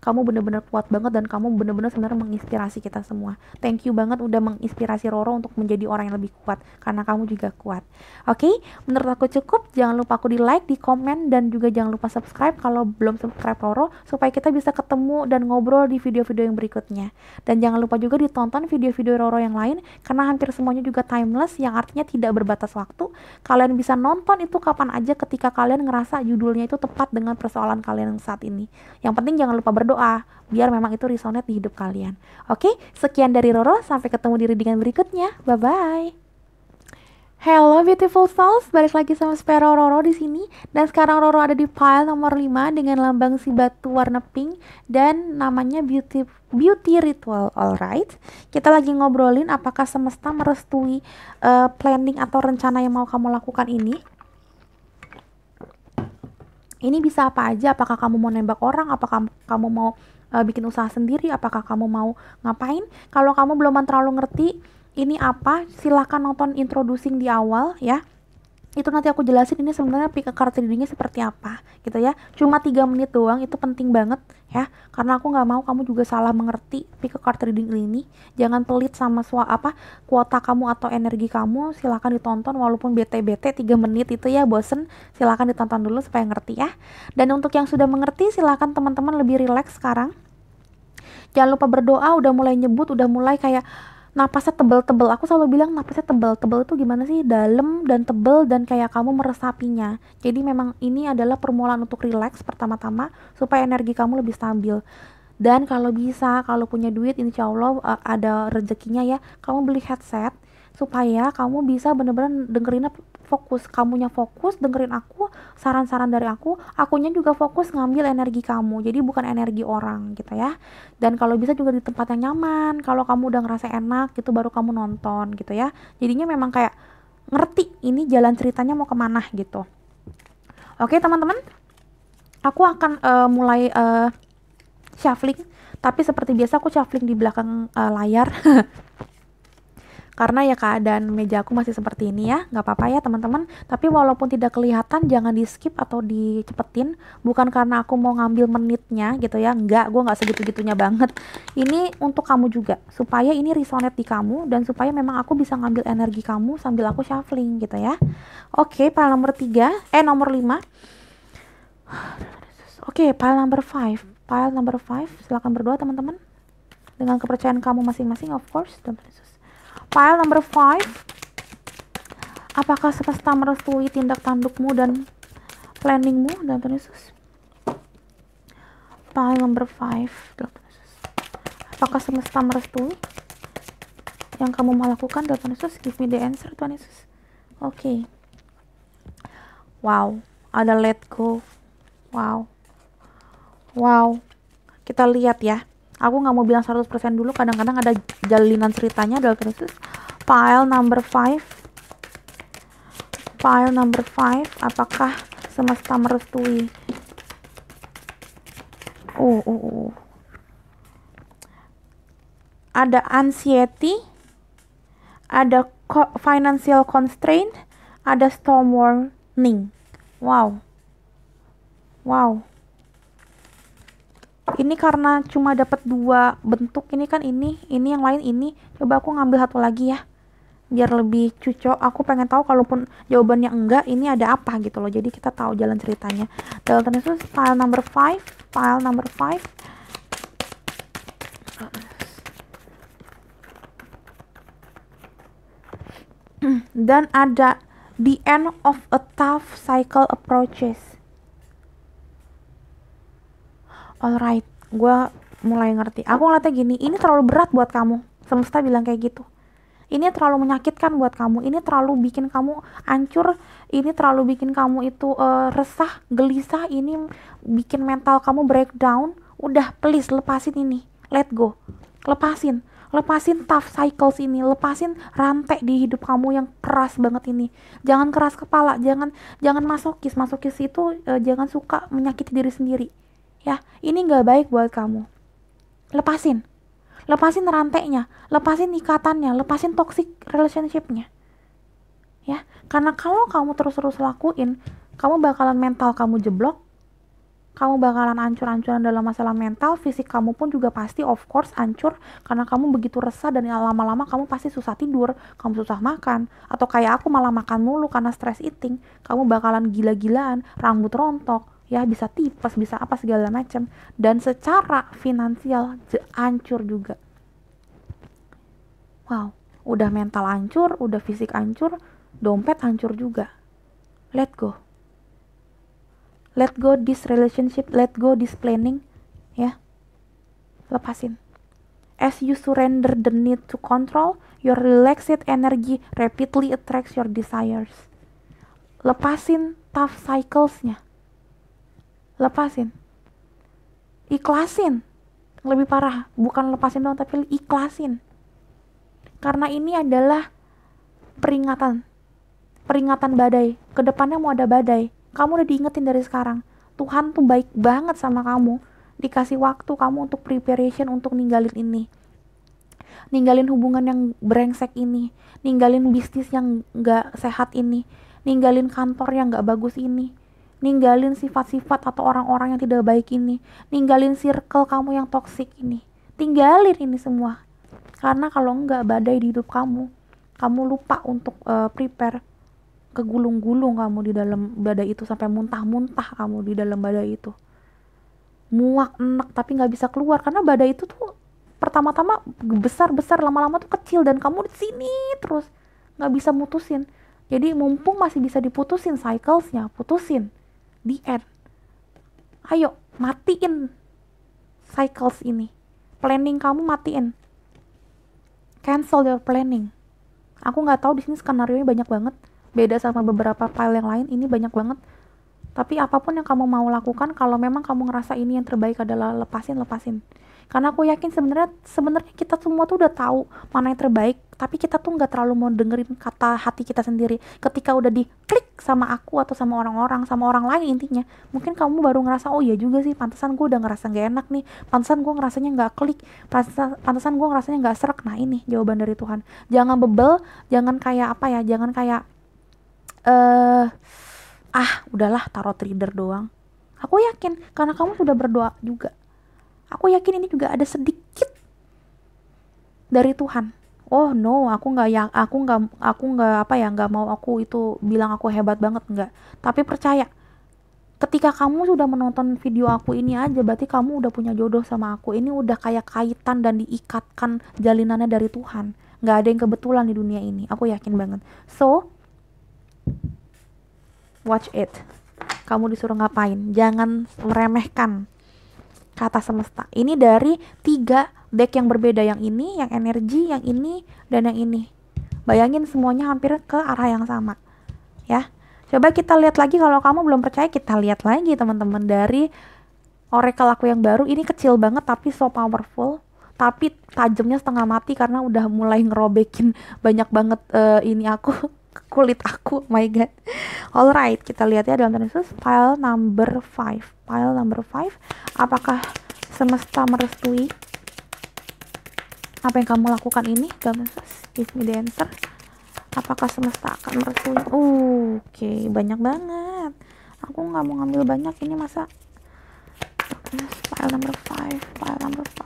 S1: kamu bener-bener kuat banget dan kamu bener-bener sebenarnya menginspirasi kita semua. Thank you banget udah menginspirasi Roro untuk menjadi orang yang lebih kuat, karena kamu juga kuat. Oke, menurut aku cukup. Jangan lupa aku di like, di komen, dan juga jangan lupa subscribe kalau belum subscribe Roro, supaya kita bisa ketemu dan ngobrol di video-video yang berikutnya. Dan jangan lupa juga ditonton video-video Roro yang lain, karena hampir semuanya juga timeless, yang artinya tidak berbatas waktu. Kalian bisa nonton itu kapan aja ketika kalian ngerasa judulnya itu tepat dengan persoalan kalian saat ini. Yang penting jangan lupa berdoa, biar memang itu resonate di hidup kalian. Oke, sekian dari Roro, sampai ketemu di readingan berikutnya. Bye-bye. Hello beautiful souls, balik lagi sama Spero Roro di sini. Dan sekarang Roro ada di pile nomor 5 dengan lambang si batu warna pink dan namanya beauty ritual. Alright, kita lagi ngobrolin apakah semesta merestui planning atau rencana yang mau kamu lakukan ini. Ini bisa apa aja, apakah kamu mau nembak orang, apakah kamu mau bikin usaha sendiri, apakah kamu mau ngapain. Kalau kamu belum terlalu ngerti ini apa, silahkan nonton introducing di awal ya. Itu nanti aku jelasin ini sebenarnya pick a card readingnya seperti apa gitu ya. Cuma 3 menit doang, itu penting banget ya, karena aku nggak mau kamu juga salah mengerti pick a card reading ini. Jangan pelit sama kuota kamu atau energi kamu. Silahkan ditonton walaupun bete-bete 3 menit itu ya, bosen. Silahkan ditonton dulu supaya ngerti ya. Dan untuk yang sudah mengerti, silahkan teman-teman lebih rileks sekarang. Jangan lupa berdoa, udah mulai nyebut, udah mulai kayak napasnya tebel-tebel. Aku selalu bilang napasnya tebel-tebel itu gimana sih? Dalam dan tebel dan kayak kamu meresapinya. Jadi memang ini adalah permulaan untuk relax pertama-tama supaya energi kamu lebih stabil. Dan kalau bisa, kalau punya duit, insya Allah ada rezekinya ya, kamu beli headset supaya kamu bisa bener-bener dengerinnya fokus. Kamunya fokus dengerin aku, saran-saran dari akunya juga fokus ngambil energi kamu. Jadi bukan energi orang gitu ya. Dan kalau bisa juga di tempat yang nyaman. Kalau kamu udah ngerasa enak gitu baru kamu nonton gitu ya. Jadinya memang kayak ngerti ini jalan ceritanya mau kemana gitu. Oke teman-teman, aku akan mulai shuffling. Tapi seperti biasa aku shuffling di belakang layar. Karena ya keadaan meja aku masih seperti ini ya, nggak apa-apa ya teman-teman. Tapi walaupun tidak kelihatan, jangan di skip atau dicepetin. Bukan karena aku mau ngambil menitnya gitu ya, nggak, gue nggak segitu-gitunya banget. Ini untuk kamu juga, supaya ini resonate di kamu dan supaya memang aku bisa ngambil energi kamu sambil aku shuffling gitu ya. Oke, pile nomor 5. Oke, pile number 5. Pile number 5, silakan berdoa teman-teman. Dengan kepercayaan kamu masing-masing, of course. Pile number 5. Apakah semesta merestui tindak tandukmu dan planningmu dalam Tuhan Yesus? Pile number 5 dalam Tuhan Yesus. Apakah semesta merestui yang kamu mau lakukan dalam Tuhan Yesus? Give me the answer Tuhan Yesus. Oke. Wow, ada let go. Wow. Kita lihat ya. Aku nggak mau bilang 100% dulu, kadang-kadang ada jalinan ceritanya dalam Kristus. Pile number 5. Pile number 5. Apakah semesta merestui? Ada anxiety, ada financial constraint, ada storm warning. Wow. Ini karena cuma dapat 2 bentuk, ini kan ini yang lain ini. Coba aku ngambil satu lagi ya, biar lebih cocok. Aku pengen tahu kalaupun jawabannya enggak, ini ada apa gitu loh. Jadi kita tahu jalan ceritanya. Dalam Tuhan Yesus, pile number 5. Dan ada the end of a tough cycle approaches. Alright, gue mulai ngerti. Aku ngeliatnya gini, ini terlalu berat buat kamu. Semesta bilang kayak gitu. Ini terlalu menyakitkan buat kamu. Ini terlalu bikin kamu hancur. Ini terlalu bikin kamu itu resah, gelisah. Ini bikin mental kamu breakdown. Udah, please lepasin ini. Let go. Lepasin tough cycles ini. Lepasin rantai di hidup kamu yang keras banget ini. Jangan keras kepala. Jangan masokis. Masokis itu jangan suka menyakiti diri sendiri. Ya, ini nggak baik buat kamu. Lepasin rantainya, lepasin ikatannya, lepasin toxic relationshipnya. Ya, karena kalau kamu terus-terus lakuin, kamu bakalan mental kamu jeblok, Kamu bakalan hancur-hancuran dalam masalah mental, fisik kamu pun juga pasti of course hancur karena kamu begitu resah dan lama-lama kamu pasti susah tidur, kamu susah makan, atau kayak aku malah makan mulu karena stress eating, kamu bakalan gila-gilaan, rambut rontok, ya bisa tipes, bisa apa segala macam, dan secara finansial hancur juga. Wow, udah mental hancur, udah fisik hancur, dompet hancur juga. Let go. Let go this relationship, let go this planning, ya. Lepasin. As you surrender the need to control, your relaxed energy rapidly attracts your desires. Lepasin tough cycles-nya. Lepasin. Ikhlasin. Lebih parah, bukan lepasin doang tapi ikhlasin. Karena ini adalah peringatan. Peringatan badai. Kedepannya mau ada badai. Kamu udah diingetin dari sekarang. Tuhan tuh baik banget sama kamu. Dikasih waktu kamu untuk preparation untuk ninggalin ini. Ninggalin hubungan yang brengsek ini. Ninggalin bisnis yang gak sehat ini. Ninggalin kantor yang gak bagus ini. Ninggalin sifat-sifat atau orang-orang yang tidak baik ini. Ninggalin circle kamu yang toksik ini. Tinggalin ini semua. Karena kalau enggak badai di hidup kamu lupa untuk prepare, kegulung-gulung kamu di dalam badai itu sampai muntah-muntah kamu di dalam badai itu, muak enek tapi nggak bisa keluar karena badai itu tuh pertama-tama besar-besar, lama-lama tuh kecil dan kamu di sini terus nggak bisa mutusin. Jadi mumpung masih bisa diputusin cyclesnya, putusin di end. Ayo matiin cycles ini, planning kamu matiin, cancel your planning. Aku nggak tahu di sini skenario nya banyak banget. Beda sama beberapa file yang lain, ini banyak banget. Tapi apapun yang kamu mau lakukan, kalau memang kamu ngerasa ini yang terbaik adalah lepasin. Karena aku yakin sebenarnya kita semua tuh udah tahu mana yang terbaik, tapi kita tuh nggak terlalu mau dengerin kata hati kita sendiri. Ketika udah diklik sama aku atau sama orang-orang, sama orang lain intinya, mungkin kamu baru ngerasa, oh iya juga sih, pantesan gue udah ngerasa nggak enak nih, pantesan gue ngerasanya nggak klik, pantesan gue ngerasanya nggak serak. Nah ini jawaban dari Tuhan. Jangan bebel, jangan kayak apa ya, jangan kayak udahlah tarot reader doang. Aku yakin karena kamu sudah berdoa juga. Aku yakin ini juga ada sedikit dari Tuhan. Oh no, aku nggak mau aku itu bilang aku hebat banget, enggak. Tapi percaya, ketika kamu sudah menonton video aku ini aja, berarti kamu udah punya jodoh sama aku. Ini udah kayak kaitan dan diikatkan jalinannya dari Tuhan. Nggak ada yang kebetulan di dunia ini. Aku yakin banget. So, watch it. Kamu disuruh ngapain? Jangan meremehkan kata semesta. Ini dari 3 deck yang berbeda. Yang ini, yang energi, yang ini, dan yang ini. Bayangin semuanya hampir ke arah yang sama. Ya. Coba kita lihat lagi, kalau kamu belum percaya kita lihat lagi teman-teman dari oracle aku yang baru. Ini kecil banget tapi so powerful. Tapi tajamnya setengah mati karena udah mulai ngerobekin banyak banget ini aku kulit aku. Oh my god. Alright, kita lihat ya dalam Yesus. Pile number 5. Pile number 5. Apakah semesta merestui apa yang kamu lakukan ini? Dalam Yesus, give me the answer. Apakah semesta akan merestui? Oke, banyak banget. Aku nggak mau ngambil banyak ini, masa. Pile number 5. Pile number 5.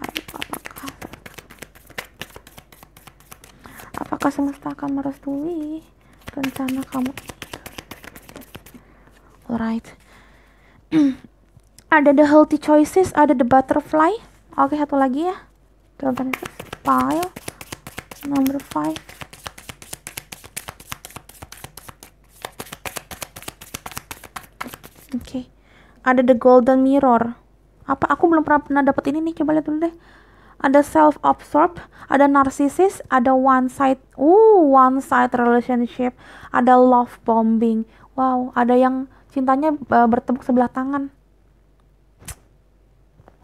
S1: Apakah semesta akan merestui rencana kamu? Alright. Ada the healthy choices, ada the butterfly. Oke, satu lagi ya. Dalam pile number 5. Oke. Ada the golden mirror. Apa? Aku belum pernah dapet ini nih. Coba lihat dulu deh. Ada self-absorbed, ada narcissist, ada one side relationship, ada love bombing. Wow, ada yang cintanya bertepuk sebelah tangan.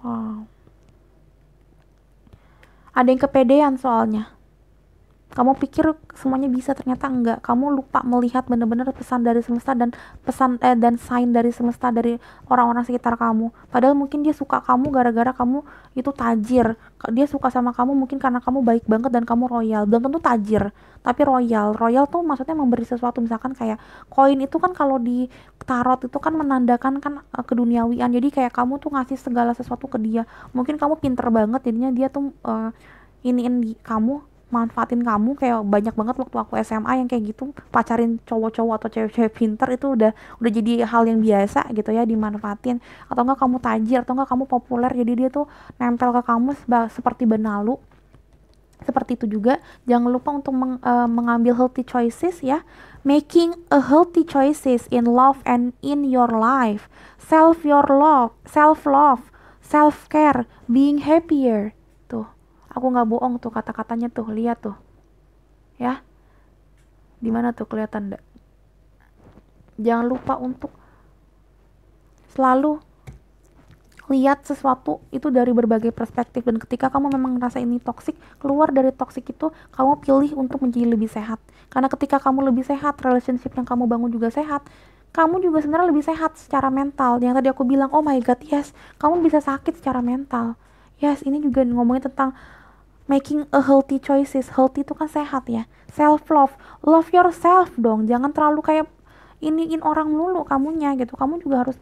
S1: Wow. Ada yang kepedean soalnya. Kamu pikir semuanya bisa, ternyata enggak. Kamu lupa melihat bener-bener pesan dari semesta dan dan sign dari semesta, dari orang-orang sekitar kamu. Padahal mungkin dia suka kamu gara-gara kamu itu tajir. Dia suka sama kamu mungkin karena kamu baik banget dan kamu royal. Belum tentu tajir, tapi royal. Royal tuh maksudnya memberi sesuatu, misalkan kayak koin itu kan kalau di tarot itu kan menandakan kan keduniawian. Jadi kayak kamu tuh ngasih segala sesuatu ke dia. Mungkin kamu pinter banget, jadinya dia tuh iniin kamu, manfaatin kamu. Kayak banyak banget waktu aku SMA yang kayak gitu, pacarin cowok-cowok atau cewek-cewek pinter, itu udah jadi hal yang biasa gitu ya, dimanfaatin. Atau enggak kamu tajir, atau enggak kamu populer, jadi dia tuh nempel ke kamu seperti benalu. Seperti itu juga, jangan lupa untuk mengambil healthy choices ya. Making a healthy choices in love and in your life. Self love, self care, being happier. Tuh, aku nggak bohong tuh kata-katanya tuh, lihat tuh. Ya, di mana tuh kelihatan enggak? Jangan lupa untuk selalu lihat sesuatu itu dari berbagai perspektif, dan ketika kamu memang ngerasa ini toksik, keluar dari toksik itu, kamu pilih untuk menjadi lebih sehat. Karena ketika kamu lebih sehat, relationship yang kamu bangun juga sehat, kamu juga sebenarnya lebih sehat secara mental. Yang tadi aku bilang, oh my god, yes, kamu bisa sakit secara mental. Yes, ini juga ngomongin tentang making a healthy choices. Healthy itu kan sehat ya. Self love, love yourself dong. Jangan terlalu kayak iniin orang melulu kamunya gitu. Kamu juga harus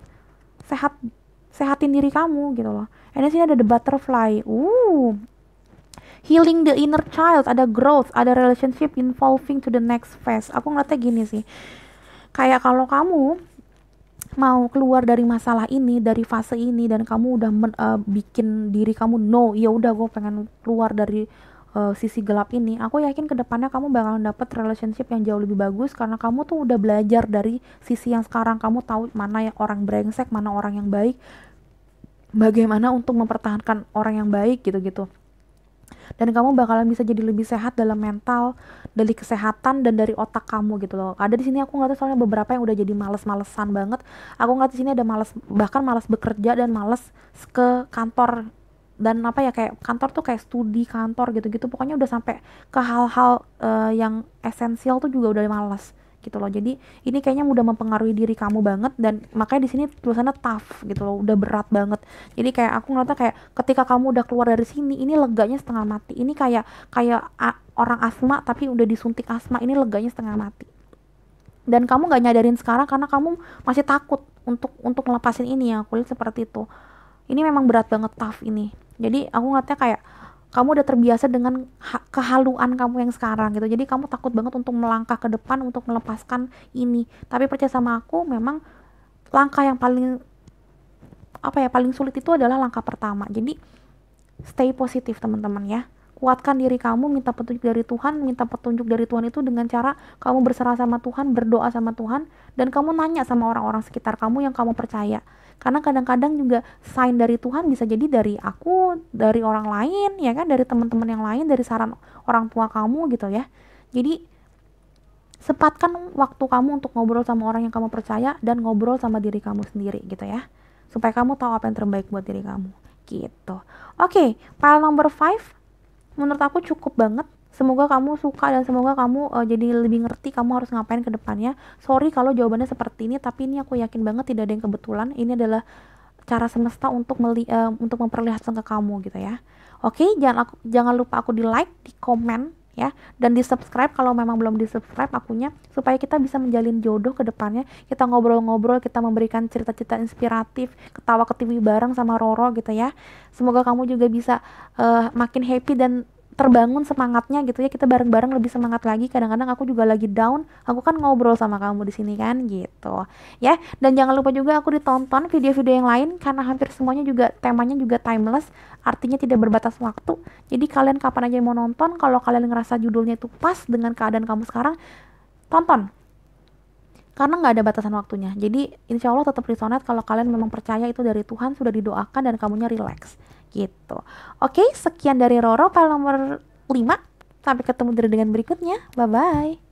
S1: sehat, sehatin diri kamu gitu loh. And di sini ada the butterfly. Healing the inner child, ada growth, ada relationship involving to the next phase. Aku ngeliatnya gini sih, kayak kalau kamu mau keluar dari masalah ini, dari fase ini, dan kamu udah bikin diri kamu no, ya udah gue pengen keluar dari sisi gelap ini, aku yakin kedepannya kamu bakalan dapet relationship yang jauh lebih bagus, karena kamu tuh udah belajar dari sisi yang sekarang. Kamu tahu mana yang orang brengsek, mana orang yang baik, bagaimana untuk mempertahankan orang yang baik gitu-gitu. Dan kamu bakalan bisa jadi lebih sehat dalam mental, dari kesehatan, dan dari otak kamu gitu loh. Ada di sini aku nggak tahu, soalnya beberapa yang udah jadi males-malesan banget. Aku nggak, di sini ada malas, bahkan malas bekerja dan malas ke kantor. Dan apa ya, kayak kantor tuh kayak studi kantor gitu-gitu, pokoknya udah sampai ke hal-hal yang esensial tuh juga udah malas gitu loh. Jadi ini kayaknya udah mempengaruhi diri kamu banget, dan makanya di sini tulisannya tough gitu loh, udah berat banget. Jadi kayak aku ngerasa kayak ketika kamu udah keluar dari sini, ini leganya setengah mati. Ini kayak orang asma tapi udah disuntik asma, ini leganya setengah mati. Dan kamu nggak nyadarin sekarang karena kamu masih takut untuk ngelepasin ini ya. Aku lihat seperti itu. Ini memang berat banget, tough ini. Jadi aku ngeliatnya kayak kamu udah terbiasa dengan kehaluan kamu yang sekarang gitu. Jadi kamu takut banget untuk melangkah ke depan untuk melepaskan ini. Tapi percaya sama aku, memang langkah yang paling paling sulit itu adalah langkah pertama. Jadi stay positif teman-teman ya. Kuatkan diri kamu, minta petunjuk dari Tuhan. Minta petunjuk dari Tuhan itu dengan cara kamu berserah sama Tuhan, berdoa sama Tuhan, dan kamu nanya sama orang-orang sekitar kamu yang kamu percaya. Karena kadang-kadang juga sign dari Tuhan bisa jadi dari aku, dari orang lain, ya kan, dari teman-teman yang lain, dari saran orang tua kamu gitu ya. Jadi sempatkan waktu kamu untuk ngobrol sama orang yang kamu percaya, dan ngobrol sama diri kamu sendiri gitu ya, supaya kamu tahu apa yang terbaik buat diri kamu gitu. Oke, file number 5 menurut aku cukup banget. Semoga kamu suka, dan semoga kamu jadi lebih ngerti kamu harus ngapain ke depannya. Sorry kalau jawabannya seperti ini, tapi ini aku yakin banget tidak ada yang kebetulan. Ini adalah cara semesta untuk memperlihatkan ke kamu gitu ya. Oke, jangan lupa aku di like, di komen ya, dan di subscribe kalau memang belum di subscribe akunya, supaya kita bisa menjalin jodoh ke depannya. Kita ngobrol-ngobrol, kita memberikan cerita-cerita inspiratif, ketawa ketiwi bareng sama Roro gitu ya. Semoga kamu juga bisa makin happy dan terbangun semangatnya gitu ya. Kita bareng-bareng lebih semangat lagi. Kadang-kadang aku juga lagi down, aku kan ngobrol sama kamu di sini kan gitu ya. Dan jangan lupa juga aku ditonton video-video yang lain, karena hampir semuanya juga temanya juga timeless, artinya tidak berbatas waktu. Jadi kalian kapan aja mau nonton, kalau kalian ngerasa judulnya itu pas dengan keadaan kamu sekarang, tonton, karena nggak ada batasan waktunya. Jadi insya Allah tetap resonate kalau kalian memang percaya itu dari Tuhan, sudah didoakan, dan kamunya relax gitu. Oke, sekian dari Roro file nomor 5. Sampai ketemu dengan berikutnya. Bye bye.